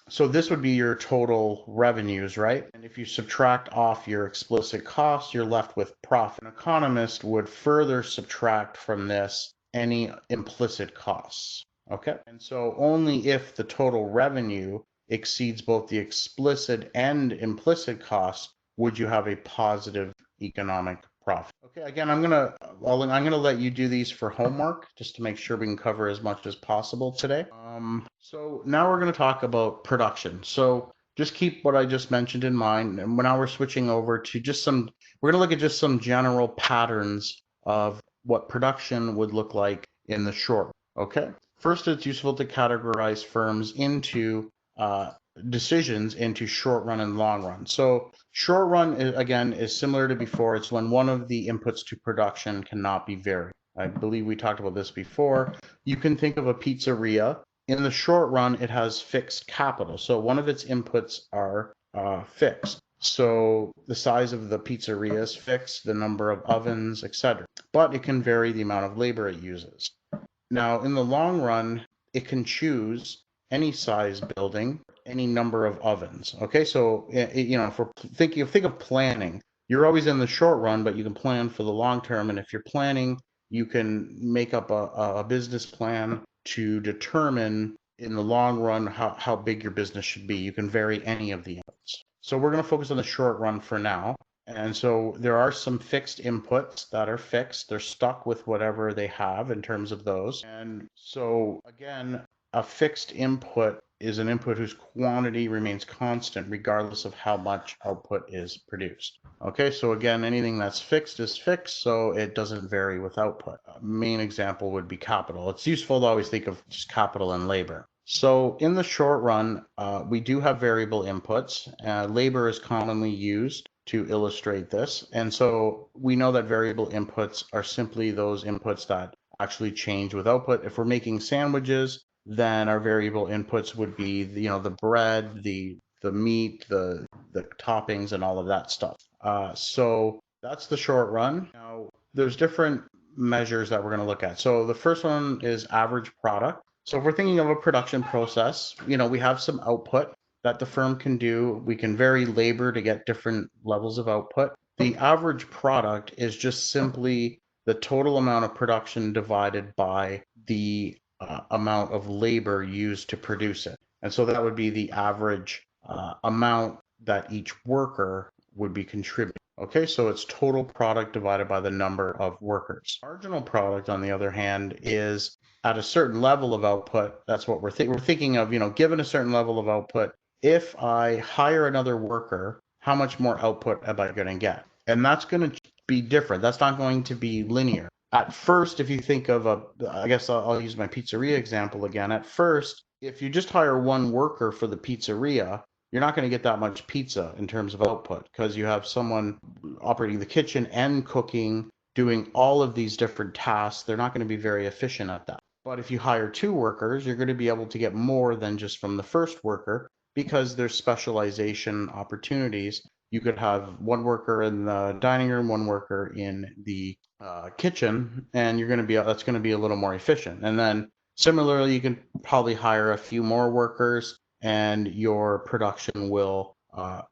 so this would be your total revenues, right? And if you subtract off your explicit costs, you're left with profit. An economist would further subtract from this any implicit costs, okay? And so only if the total revenue exceeds both the explicit and implicit costs would you have a positive economic profit. Okay, again, I'm gonna let you do these for homework just to make sure we can cover as much as possible today. So now we're gonna talk about production. So just keep what I just mentioned in mind, and now we're switching over to we're gonna look at just some general patterns of what production would look like in the short. Okay, first it's useful to categorize firms into decisions into short run and long run. So short run again is similar to before. It's when one of the inputs to production cannot be varied. I believe we talked about this before. You can think of a pizzeria. In the short run, it has fixed capital. So one of its inputs are fixed. So the size of the pizzeria is fixed, the number of ovens, etc. But it can vary the amount of labor it uses. Now, in the long run, it can choose any size building, any number of ovens. Okay, so if we're think of planning, you're always in the short run, but you can plan for the long term. And if you're planning, you can make up a business plan to determine in the long run how big your business should be. You can vary any of the inputs. So we're going to focus on the short run for now. And so there are some fixed inputs that are fixed. They're stuck with whatever they have in terms of those. And so again, a fixed input is an input whose quantity remains constant regardless of how much output is produced. Okay, so again, anything that's fixed is fixed, so it doesn't vary with output. A main example would be capital. It's useful to always think of just capital and labor. So in the short run, we do have variable inputs. Labor is commonly used to illustrate this. And so we know that variable inputs are simply those inputs that actually change with output. If we're making sandwiches, then our variable inputs would be the bread, the meat, the toppings, and all of that stuff. So that's the short run. Now, there's different measures that we're going to look at. So the first one is average product. So if we're thinking of a production process, we have some output that the firm can do. We can vary labor to get different levels of output. The average product is just simply the total amount of production divided by the amount of labor used to produce it. And so that would be the average amount that each worker would be contributing. Okay, so it's total product divided by the number of workers. Marginal product, on the other hand, is at a certain level of output. That's what we're thinking of, given a certain level of output, if I hire another worker, how much more output am I going to get? And that's going to be different. That's not going to be linear. At first, if you think of I guess I'll use my pizzeria example again. At first, if you just hire one worker for the pizzeria, you're not going to get that much pizza in terms of output because you have someone operating the kitchen and cooking, doing all of these different tasks. They're not going to be very efficient at that. But if you hire two workers, you're going to be able to get more than just from the first worker because there's specialization opportunities. You could have one worker in the dining room, one worker in the kitchen, and that's going to be a little more efficient. And then similarly, you can probably hire a few more workers and your production will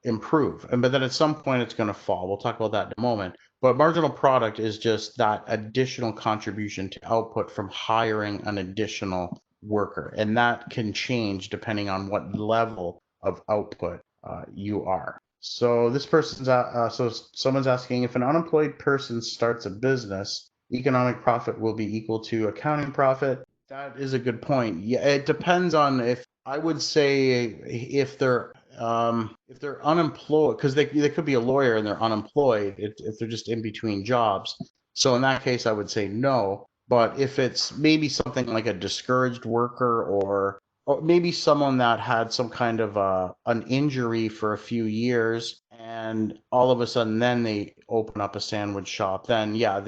improve. But then at some point it's going to fall. We'll talk about that in a moment. But marginal product is just that additional contribution to output from hiring an additional worker. And that can change depending on what level of output you are. So this person's so someone's asking, if an unemployed person starts a business, economic profit will be equal to accounting profit. That is a good point. Yeah, it depends on if I would say if they're unemployed, because they could be a lawyer and they're unemployed if they're just in between jobs. So in that case, I would say no. But if it's maybe something like a discouraged worker or maybe someone that had some kind of an injury for a few years and all of a sudden then they open up a sandwich shop, then yeah,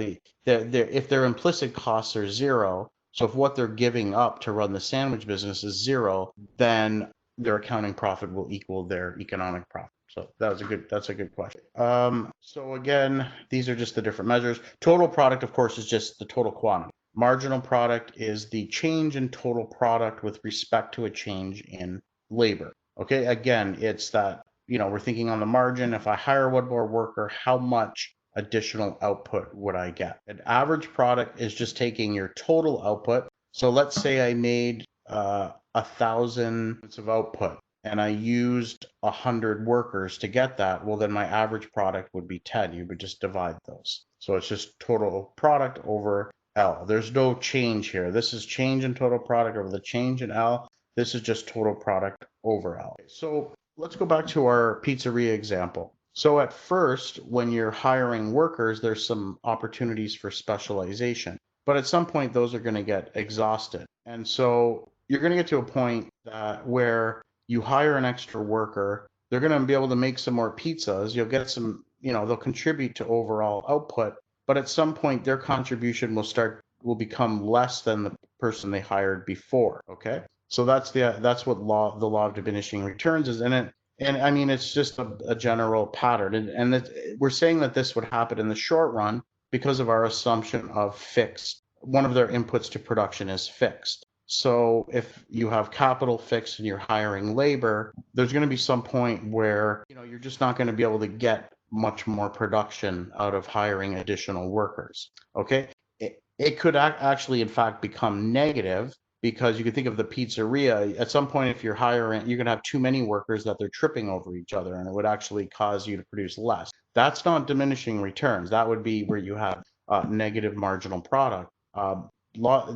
if their implicit costs are zero, so if what they're giving up to run the sandwich business is zero, then their accounting profit will equal their economic profit. So that's a good question. So again, these are just the different measures. Total product, of course, is just the total quantity. Marginal product is the change in total product with respect to a change in labor. Okay, again, it's that, we're thinking on the margin. If I hire one more worker, how much additional output would I get? An average product is just taking your total output. So let's say I made 1,000 units of output and I used 100 workers to get that. Well, then my average product would be 10. You would just divide those. So it's just total product over L. There's no change here. This is change in total product over the change in L. This is just total product over L. So let's go back to our pizzeria example. So at first, when you're hiring workers, there's some opportunities for specialization. But at some point, those are going to get exhausted. And so you're going to get to a point where you hire an extra worker. They're going to be able to make some more pizzas. You'll get some, they'll contribute to overall output. But at some point, their contribution will become less than the person they hired before. Okay, so that's what the law of diminishing returns is, and I mean it's just a general pattern, and we're saying that this would happen in the short run because of our assumption of fixed. One of their inputs to production is fixed. So if you have capital fixed and you're hiring labor, there's going to be some point where you're just not going to be able to get much more production out of hiring additional workers. Okay, it could actually in fact become negative because you could think of the pizzeria. At some point, if you're hiring, you're going to have too many workers that they're tripping over each other, and it would actually cause you to produce less. That's not diminishing returns. That would be where you have negative marginal product.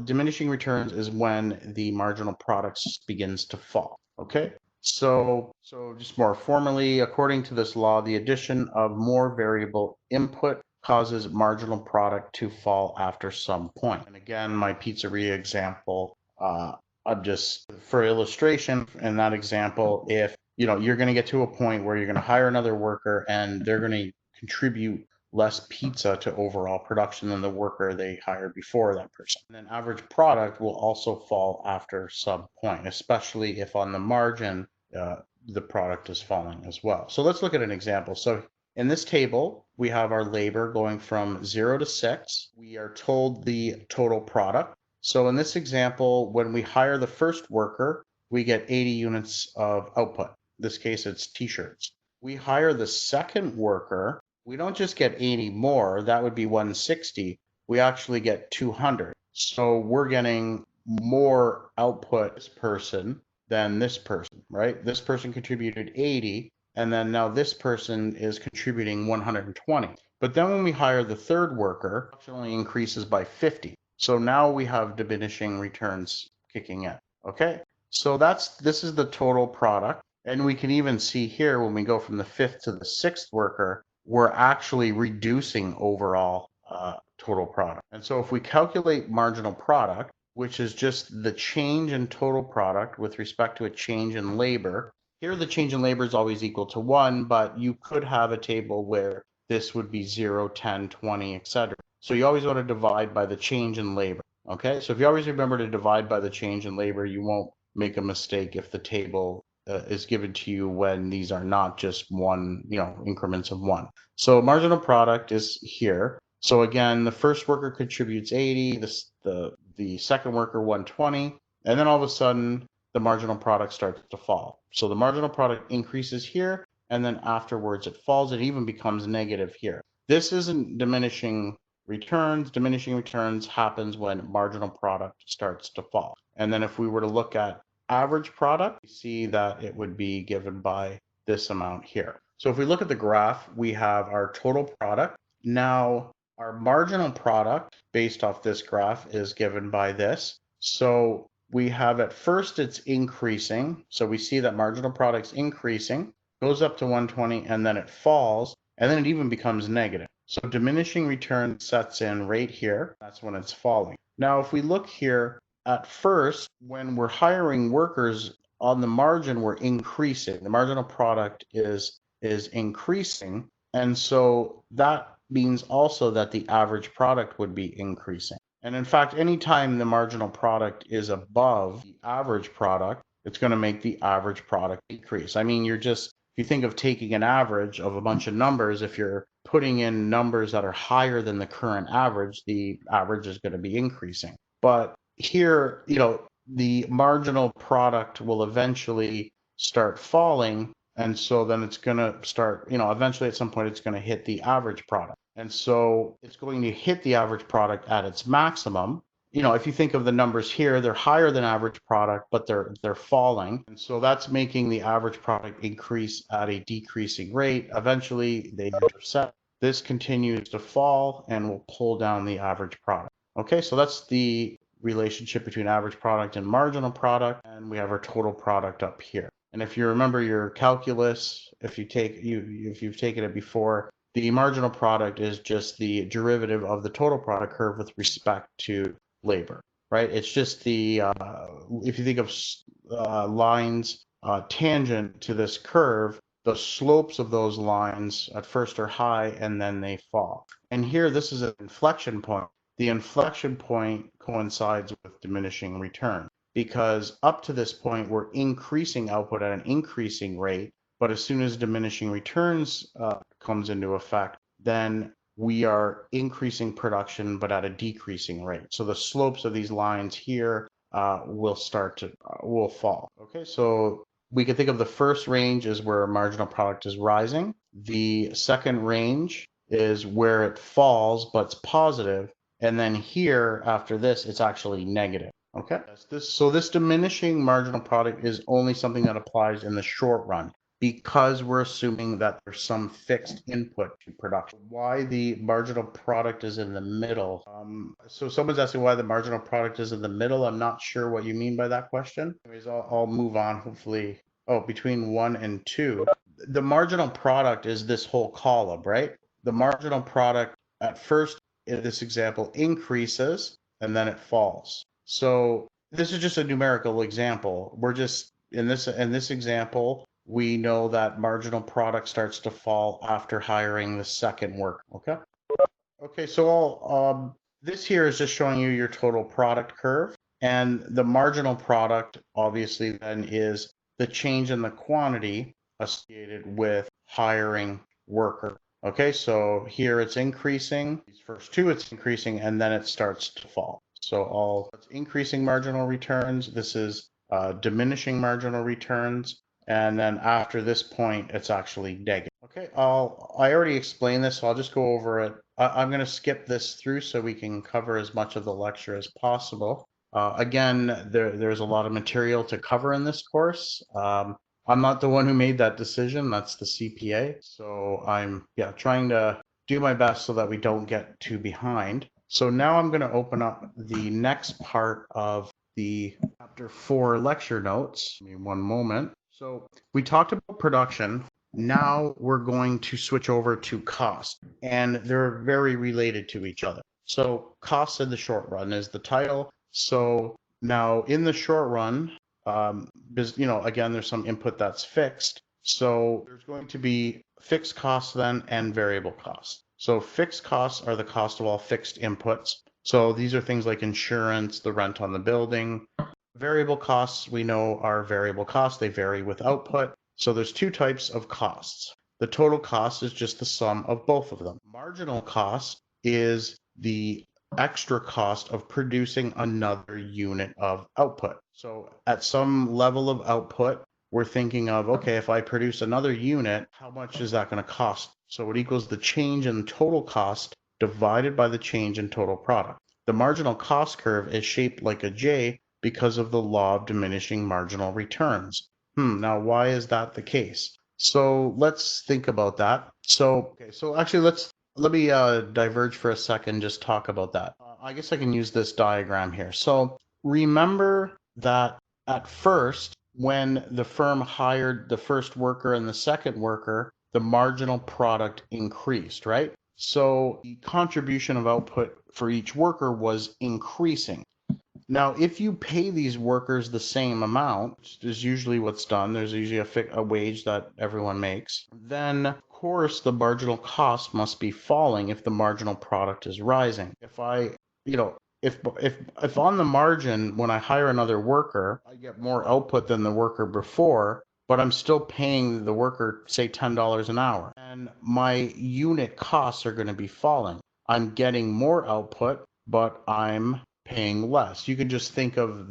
Diminishing returns is when the marginal product begins to fall. Okay. So just more formally, according to this law, the addition of more variable input causes marginal product to fall after some point. And again, my pizzeria example, I'm just for illustration in that example, if you're going to get to a point where you're going to hire another worker and they're going to contribute less pizza to overall production than the worker they hired before that person. And then average product will also fall after some point, especially if on the margin the product is falling as well. So let's look at an example. So in this table, we have our labor going from 0 to 6. We are told the total product. So in this example, when we hire the first worker, we get 80 units of output. In this case, it's t-shirts. We hire the second worker, we don't just get 80 more, that would be 160. We actually get 200. So we're getting more output this person than this person, right? This person contributed 80, and then now this person is contributing 120. But then when we hire the third worker, it actually increases by 50. So now we have diminishing returns kicking in. Okay, so this is the total product. And we can even see here when we go from the fifth to the sixth worker, we're actually reducing overall total product. And so if we calculate marginal product, which is just the change in total product with respect to a change in labor, here the change in labor is always equal to 1, but you could have a table where this would be 0, 10, 20, etc. So you always want to divide by the change in labor. Okay, so if you always remember to divide by the change in labor, you won't make a mistake if the table is given to you when these are not just one, increments of 1. So marginal product is here. So again, the first worker contributes 80, the second worker 120, and then all of a sudden the marginal product starts to fall. So the marginal product increases here, and then afterwards it falls. It even becomes negative here. This isn't diminishing returns. Diminishing returns happens when marginal product starts to fall. And then if we were to look at average product, we see that it would be given by this amount here. So if we look at the graph, we have our total product. Now our marginal product based off this graph is given by this. So we have at first it's increasing. So we see that marginal product's increasing, goes up to 120, and then it falls, and then it even becomes negative. So diminishing return sets in right here. That's when it's falling. Now, if we look here, at first, when we're hiring workers on the margin, we're increasing. The marginal product is increasing. And so that means also that the average product would be increasing. And in fact, anytime the marginal product is above the average product, it's going to make the average product decrease. I mean, if you think of taking an average of a bunch of numbers, if you're putting in numbers that are higher than the current average, the average is going to be increasing. But here, the marginal product will eventually start falling. And so then it's going to start, eventually at some point it's going to hit the average product. And so it's going to hit the average product at its maximum. If you think of the numbers here, they're higher than average product, but they're falling. And so that's making the average product increase at a decreasing rate. Eventually they intersect. This continues to fall and will pull down the average product. Okay, so that's the relationship between average product and marginal product, and we have our total product up here. And if you remember your calculus, if you've taken it before, the marginal product is just the derivative of the total product curve with respect to labor, right? It's just the if you think of lines tangent to this curve, the slopes of those lines at first are high and then they fall. And here, this is an inflection point. The inflection point coincides with diminishing return, because up to this point, we're increasing output at an increasing rate, but as soon as diminishing returns comes into effect, then we are increasing production, but at a decreasing rate. So the slopes of these lines here will fall. Okay, so we can think of the first range as where marginal product is rising. The second range is where it falls, but it's positive. And then here, after this, it's actually negative. Okay. So this diminishing marginal product is only something that applies in the short run, because we're assuming that there's some fixed input to production. Why the marginal product is in the middle? So someone's asking why the marginal product is in the middle. I'm not sure what you mean by that question. Anyways, I'll move on, hopefully. Oh, between 1 and 2. The marginal product is this whole column, right? The marginal product at first, in this example, increases and then it falls. So this is just a numerical example. We're just in this example, we know that marginal product starts to fall after hiring the second worker. Okay, so this here is just showing you your total product curve, and the marginal product obviously then is the change in the quantity associated with hiring worker. Okay, so here it's increasing. These first two, it's increasing, and then it starts to fall. So it's increasing marginal returns. This is diminishing marginal returns. And then after this point, it's actually negative. Okay, I already explained this, so I'll just go over it. I'm going to skip this through so we can cover as much of the lecture as possible. Again, there's a lot of material to cover in this course. I'm not the one who made that decision. That's the CPA. So I'm trying to do my best so that we don't get too behind. So now I'm going to open up the next part of the chapter 4 lecture notes. Give me one moment. So we talked about production. Now we're going to switch over to cost, and they're very related to each other. So cost in the short run is the title. So now in the short run, again, there's some input that's fixed. So there's going to be fixed costs then and variable costs. So fixed costs are the cost of all fixed inputs. So these are things like insurance, the rent on the building. Variable costs we know are variable costs. They vary with output. So there's two types of costs. The total cost is just the sum of both of them. Marginal cost is the extra cost of producing another unit of output. So at some level of output, we're thinking of, okay, if I produce another unit, how much is that going to cost? So it equals the change in total cost divided by the change in total product. The marginal cost curve is shaped like a J because of the law of diminishing marginal returns. Now why is that the case? So let's think about that. So actually let me diverge for a second, just talk about that. I guess I can use this diagram here. So remember that at first, when the firm hired the first worker and the second worker, the marginal product increased, right? So the contribution of output for each worker was increasing. Now, if you pay these workers the same amount, which is usually what's done, there's usually a wage that everyone makes, then of course the marginal cost must be falling if the marginal product is rising. If if on the margin, when I hire another worker, I get more output than the worker before, but I'm still paying the worker, say, $10 an hour, and my unit costs are going to be falling. I'm getting more output, but I'm paying less. You can just think of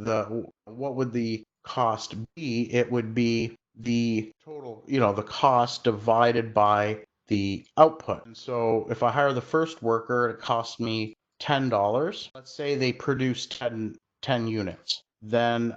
what would the cost be? It would be the total, the cost divided by the output. And so if I hire the first worker, it costs me $10. Let's say they produce 10 units. Then,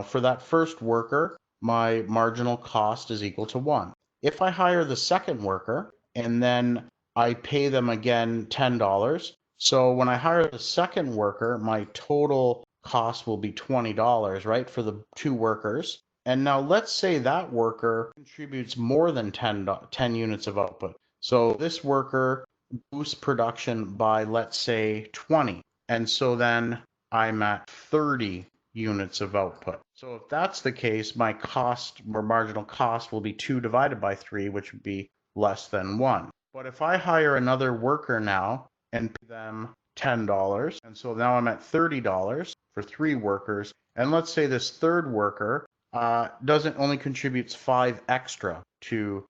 for that first worker, my marginal cost is equal to 1. If I hire the second worker and then I pay them again $10, so when I hire the second worker, my total cost will be $20, right, for the two workers. And now let's say that worker contributes more than 10 units of output. So this worker boosts production by, let's say, 20. And so then I'm at 30 units of output. So if that's the case, my cost or marginal cost will be 2 divided by 3, which would be less than 1. But if I hire another worker now and pay them $10, and so now I'm at $30 for 3 workers, and let's say this third worker doesn't only contributes 5 extra to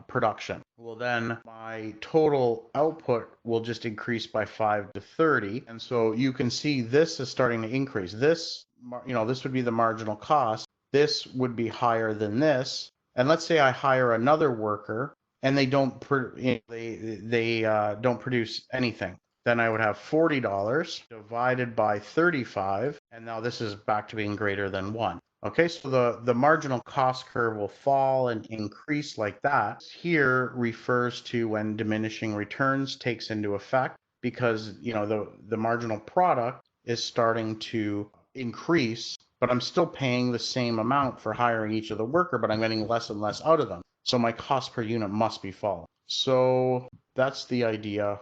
production. Well, then my total output will just increase by 5 to 30. And so you can see this is starting to increase. This, this would be the marginal cost. This would be higher than this. And let's say I hire another worker and they don't don't produce anything. Then I would have $40 divided by 35. And now this is back to being greater than 1. Okay, so the marginal cost curve will fall and increase like that. Here refers to when diminishing returns takes into effect because, the marginal product is starting to increase, but I'm still paying the same amount for hiring each of the worker, but I'm getting less and less out of them. So my cost per unit must be falling. So that's the idea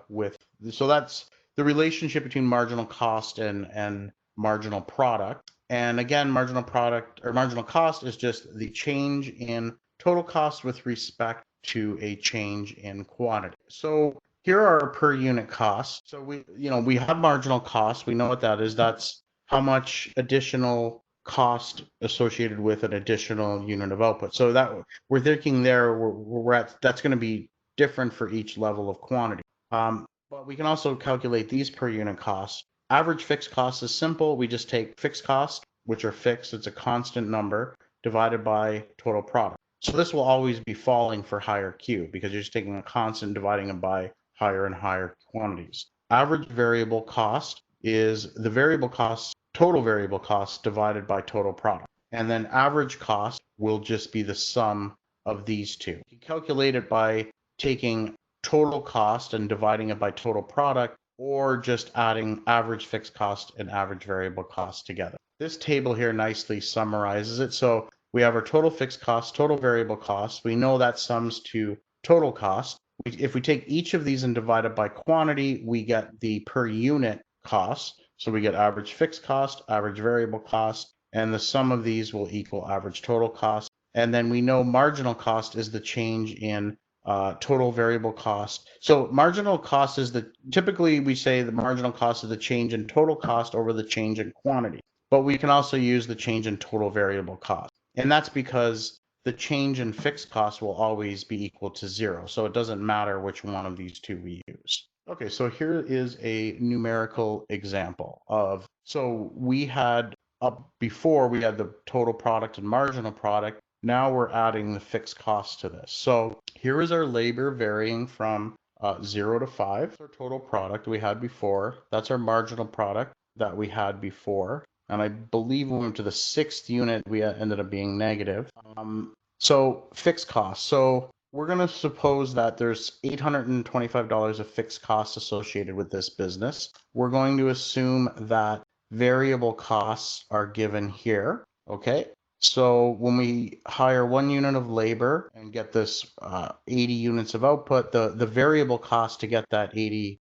so that's the relationship between marginal cost and marginal product. And again, marginal product or marginal cost is just the change in total cost with respect to a change in quantity. So here are our per unit costs. So we have marginal cost. We know what that is. That's how much additional cost associated with an additional unit of output. So that we're thinking there, we're at, that's going to be different for each level of quantity. But we can also calculate these per unit costs. Average fixed cost is simple. We just take fixed costs, which are fixed, it's a constant number, divided by total product. So this will always be falling for higher Q because you're just taking a constant, dividing it by higher and higher quantities. Average variable cost is the variable cost, total variable cost divided by total product. And then average cost will just be the sum of these two. You calculate it by taking total cost and dividing it by total product, or just adding average fixed cost and average variable cost together. This table here nicely summarizes it. So we have our total fixed cost, total variable cost. We know that sums to total cost. If we take each of these and divide it by quantity, we get the per unit cost. So we get average fixed cost, average variable cost, and the sum of these will equal average total cost. And then we know marginal cost is the change in total variable cost. So marginal cost is typically we say the marginal cost is the change in total cost over the change in quantity, but we can also use the change in total variable cost. And that's because the change in fixed cost will always be equal to 0. So it doesn't matter which one of these two we use. Okay, so here is a numerical example of, so we had up before we had the total product and marginal product. Now we're adding the fixed cost to this. So here is our labor varying from 0 to 5. That's our total product we had before. That's our marginal product that we had before. And I believe when we went to the 6th unit, we ended up being negative. So fixed costs. So we're going to suppose that there's $825 of fixed costs associated with this business. We're going to assume that variable costs are given here. Okay. So when we hire 1 unit of labor and get this 80 units of output, the variable cost to get that 80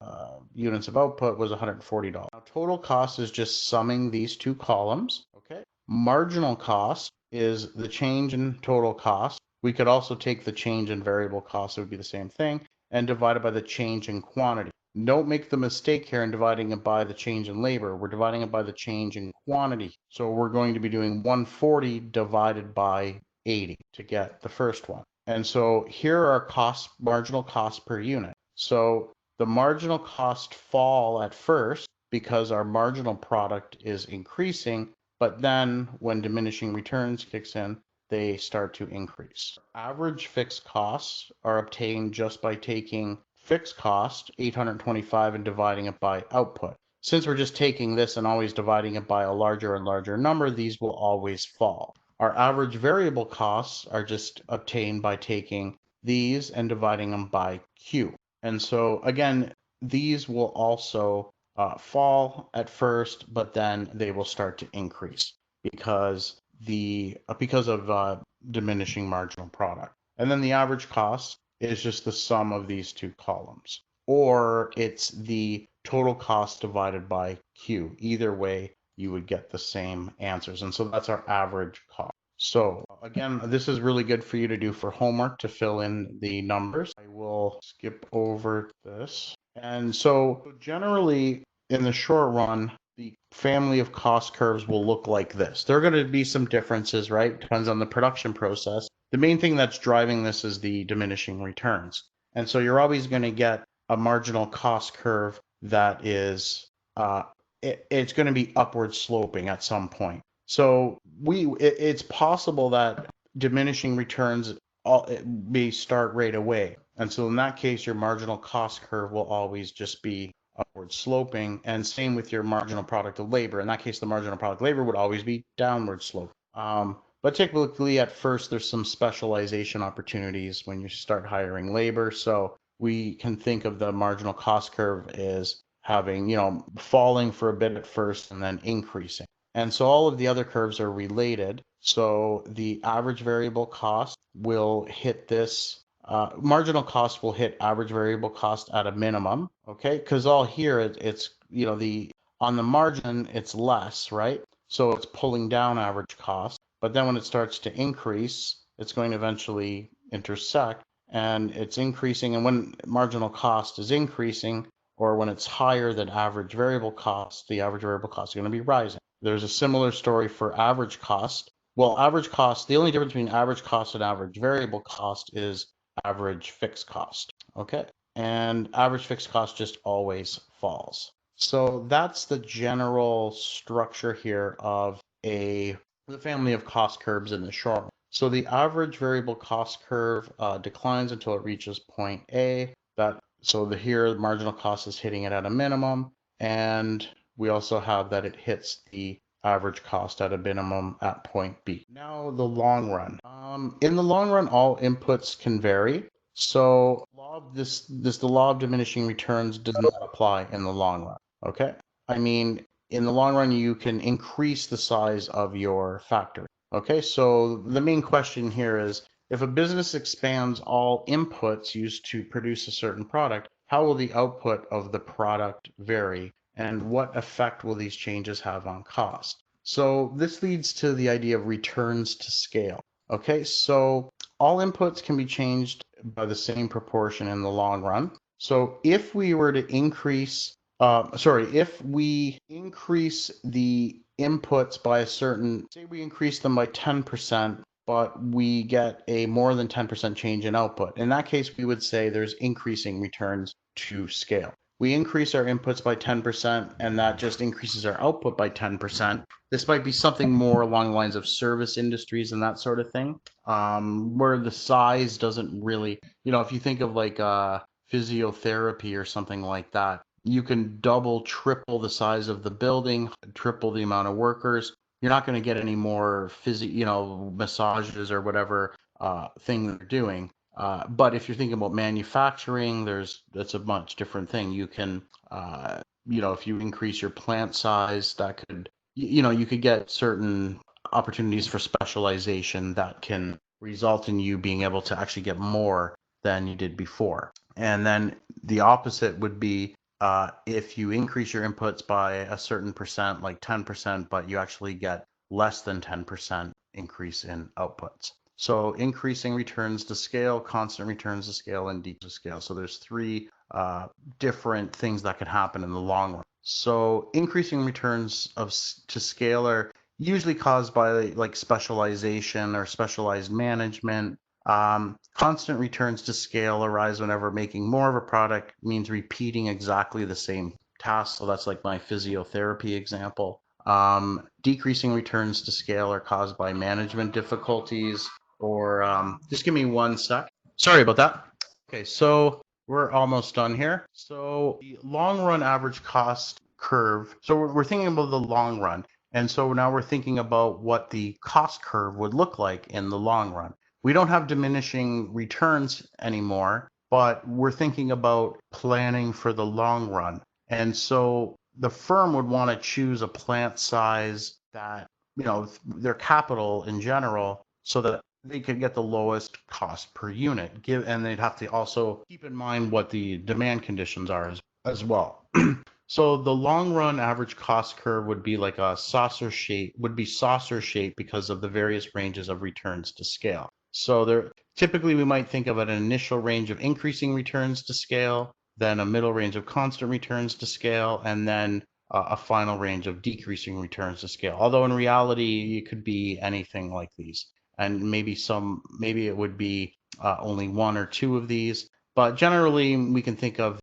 units of output was $140. Now, total cost is just summing these two columns. Okay. Marginal cost is the change in total cost. We could also take the change in variable cost, it would be the same thing, and divide it by the change in quantity. Don't make the mistake here in dividing it by the change in labor. We're dividing it by the change in quantity. So we're going to be doing 140 divided by 80 to get the first one. And so here are our costs, marginal costs per unit. So the marginal costs fall at first because our marginal product is increasing, but then when diminishing returns kicks in, they start to increase. Average fixed costs are obtained just by taking fixed cost, 825, and dividing it by output. Since we're just taking this and always dividing it by a larger and larger number, these will always fall. Our average variable costs are just obtained by taking these and dividing them by Q. And so again, these will also fall at first, but then they will start to increase because of diminishing marginal product. And then the average cost is just the sum of these two columns, or it's the total cost divided by Q. Either way, you would get the same answers. And so that's our average cost. So again, this is really good for you to do for homework to fill in the numbers. I will skip over this. And so generally in the short run, the family of cost curves will look like this. There are going to be some differences, right? Depends on the production process. The main thing that's driving this is the diminishing returns. And so you're always going to get a marginal cost curve that is, it's going to be upward sloping at some point. So it's possible that diminishing returns may start right away. And so in that case, your marginal cost curve will always just be upward sloping, and same with your marginal product of labor. In that case, the marginal product of labor would always be downward slope. But typically at first, there's some specialization opportunities when you start hiring labor. So we can think of the marginal cost curve as having, falling for a bit at first and then increasing. And so all of the other curves are related. So the average variable cost will hit this. Marginal cost will hit average variable cost at a minimum, okay? Because all here it's on the margin it's less, right? So it's pulling down average cost. But then when it starts to increase, it's going to eventually intersect, and it's increasing. And when marginal cost is increasing, or when it's higher than average variable cost, the average variable cost is going to be rising. There's a similar story for average cost. Well, average cost, the only difference between average cost and average variable cost is average fixed cost. okay? And average fixed cost just always falls. So that's the general structure here of the family of cost curves in the short run. So the average variable cost curve declines until it reaches point A. Here the marginal cost is hitting it at a minimum, and we also have that it hits the average cost at a minimum at point B. Now the long run. In the long run, all inputs can vary. So the law of diminishing returns does not apply in the long run. Okay. I mean, in the long run, you can increase the size of your factory. Okay. So the main question here is, if a business expands all inputs used to produce a certain product, how will the output of the product vary? And what effect will these changes have on cost? So this leads to the idea of returns to scale. Okay, so all inputs can be changed by the same proportion in the long run. So if we were to if we increase the inputs by say we increase them by 10%, but we get a more than 10% change in output. In that case, we would say there's increasing returns to scale. We increase our inputs by 10%, and that just increases our output by 10%. This might be something more along the lines of service industries and that sort of thing, where the size doesn't really, if you think of like physiotherapy or something like that, you can double, triple the size of the building, triple the amount of workers. You're not going to get any more massages or whatever thing they're doing. But if you're thinking about manufacturing, that's a much different thing. You can, if you increase your plant size, that could, you could get certain opportunities for specialization that can result in you being able to actually get more than you did before. And then the opposite would be if you increase your inputs by a certain percent, like 10%, but you actually get less than 10% increase in outputs. So increasing returns to scale, constant returns to scale, and decrease to scale. So there's three different things that could happen in the long run. So increasing returns to scale are usually caused by like specialization or specialized management. Constant returns to scale arise whenever making more of a product means repeating exactly the same task. So that's like my physiotherapy example. Decreasing returns to scale are caused by management difficulties, or just give me one sec. Sorry about that. Okay, so we're almost done here. So the long run average cost curve. So we're thinking about the long run. And so now we're thinking about what the cost curve would look like in the long run. We don't have diminishing returns anymore, but we're thinking about planning for the long run. And so the firm would want to choose a plant size that, their capital in general, so that they could get the lowest cost per unit. And they'd have to also keep in mind what the demand conditions are as well. So the long run average cost curve would be like a saucer shape, because of the various ranges of returns to scale. So typically we might think of an initial range of increasing returns to scale, then a middle range of constant returns to scale, and then a final range of decreasing returns to scale. Although in reality, it could be anything like these, and maybe it would be only one or two of these. But generally, we can think of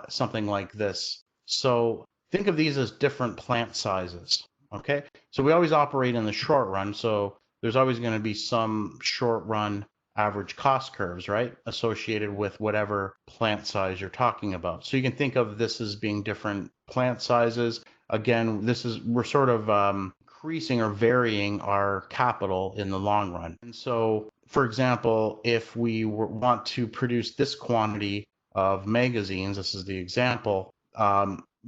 something like this. So think of these as different plant sizes. Okay, so we always operate in the short run. So there's always going to be some short run average cost curves, right, associated with whatever plant size you're talking about. So you can think of this as being different plant sizes. Again, we're sort of increasing or varying our capital in the long run. And so, for example, if we want to produce this quantity of magazines, this is the example,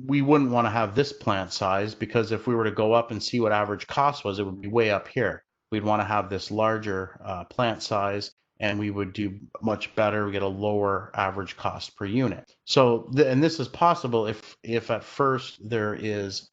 we wouldn't want to have this plant size, because if we were to go up and see what average cost was, it would be way up here. We'd want to have this larger plant size, and we would do much better. We get a lower average cost per unit. So, and this is possible if at first there is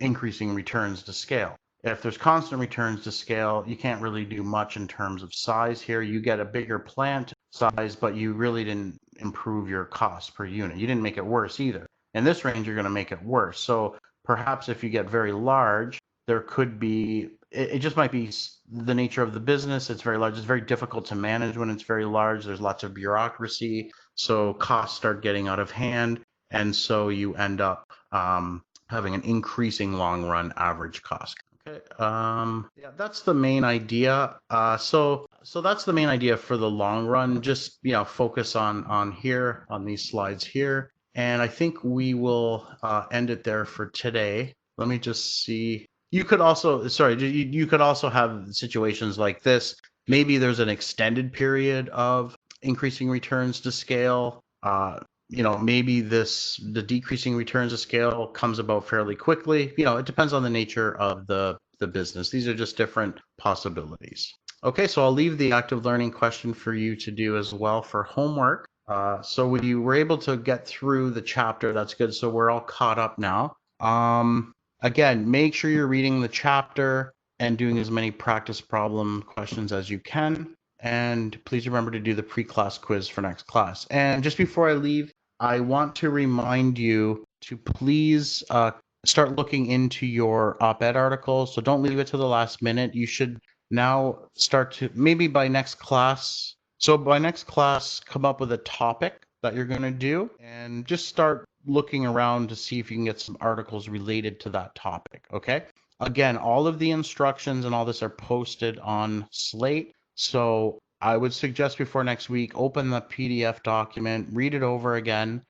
increasing returns to scale. If there's constant returns to scale, you can't really do much in terms of size here. You get a bigger plant size, but you really didn't improve your cost per unit. You didn't make it worse either. In this range, you're going to make it worse. So perhaps if you get very large, there could be, it just might be the nature of the business. It's very large. It's very difficult to manage when it's very large. There's lots of bureaucracy. So costs start getting out of hand, and so you end up having an increasing long run average cost. Okay. Yeah, that's the main idea. So that's the main idea for the long run. Just focus on here on these slides here, and I think we will end it there for today. Let me just see. You could also, sorry, you could also have situations like this. Maybe there's an extended period of increasing returns to scale. Maybe the decreasing returns to scale comes about fairly quickly. It depends on the nature of the business. These are just different possibilities. Okay, so I'll leave the active learning question for you to do as well for homework. So when you were able to get through the chapter, that's good. So we're all caught up now. Again, make sure you're reading the chapter and doing as many practice problem questions as you can. And please remember to do the pre-class quiz for next class. And just before I leave, I want to remind you to please start looking into your op-ed articles. So don't leave it to the last minute. You should now start to, maybe by next class. So by next class, come up with a topic that you're going to do and just start looking around to see if you can get some articles related to that topic. Okay. Again, all of the instructions and all this are posted on Slate. So I would suggest before next week, open the PDF document, read it over again.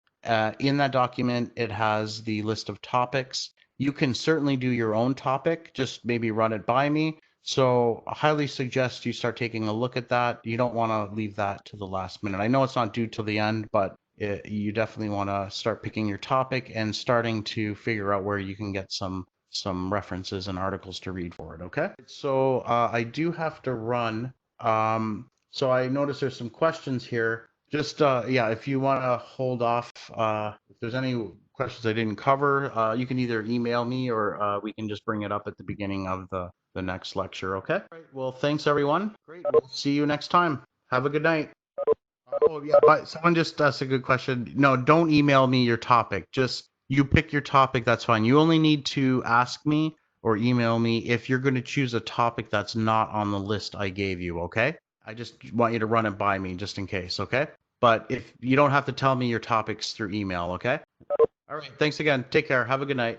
In that document, it has the list of topics. You can certainly do your own topic, just maybe run it by me. So I highly suggest you start taking a look at that. You don't want to leave that to the last minute. I know it's not due till the end, but you definitely want to start picking your topic and starting to figure out where you can get some references and articles to read for it. Okay. So I do have to run. So I noticed there's some questions here. Just yeah, if you want to hold off, if there's any questions I didn't cover, you can either email me or we can just bring it up at the beginning of the next lecture. Okay. All right. Well, thanks everyone. Great. We'll see you next time. Have a good night. Oh yeah, but someone just asked a good question. No, don't email me your topic. Just you pick your topic. That's fine. You only need to ask me or email me if you're going to choose a topic that's not on the list I gave you. Okay. I just want you to run it by me just in case. Okay. But if you don't have to tell me your topics through email. Okay. All right. Thanks again. Take care. Have a good night.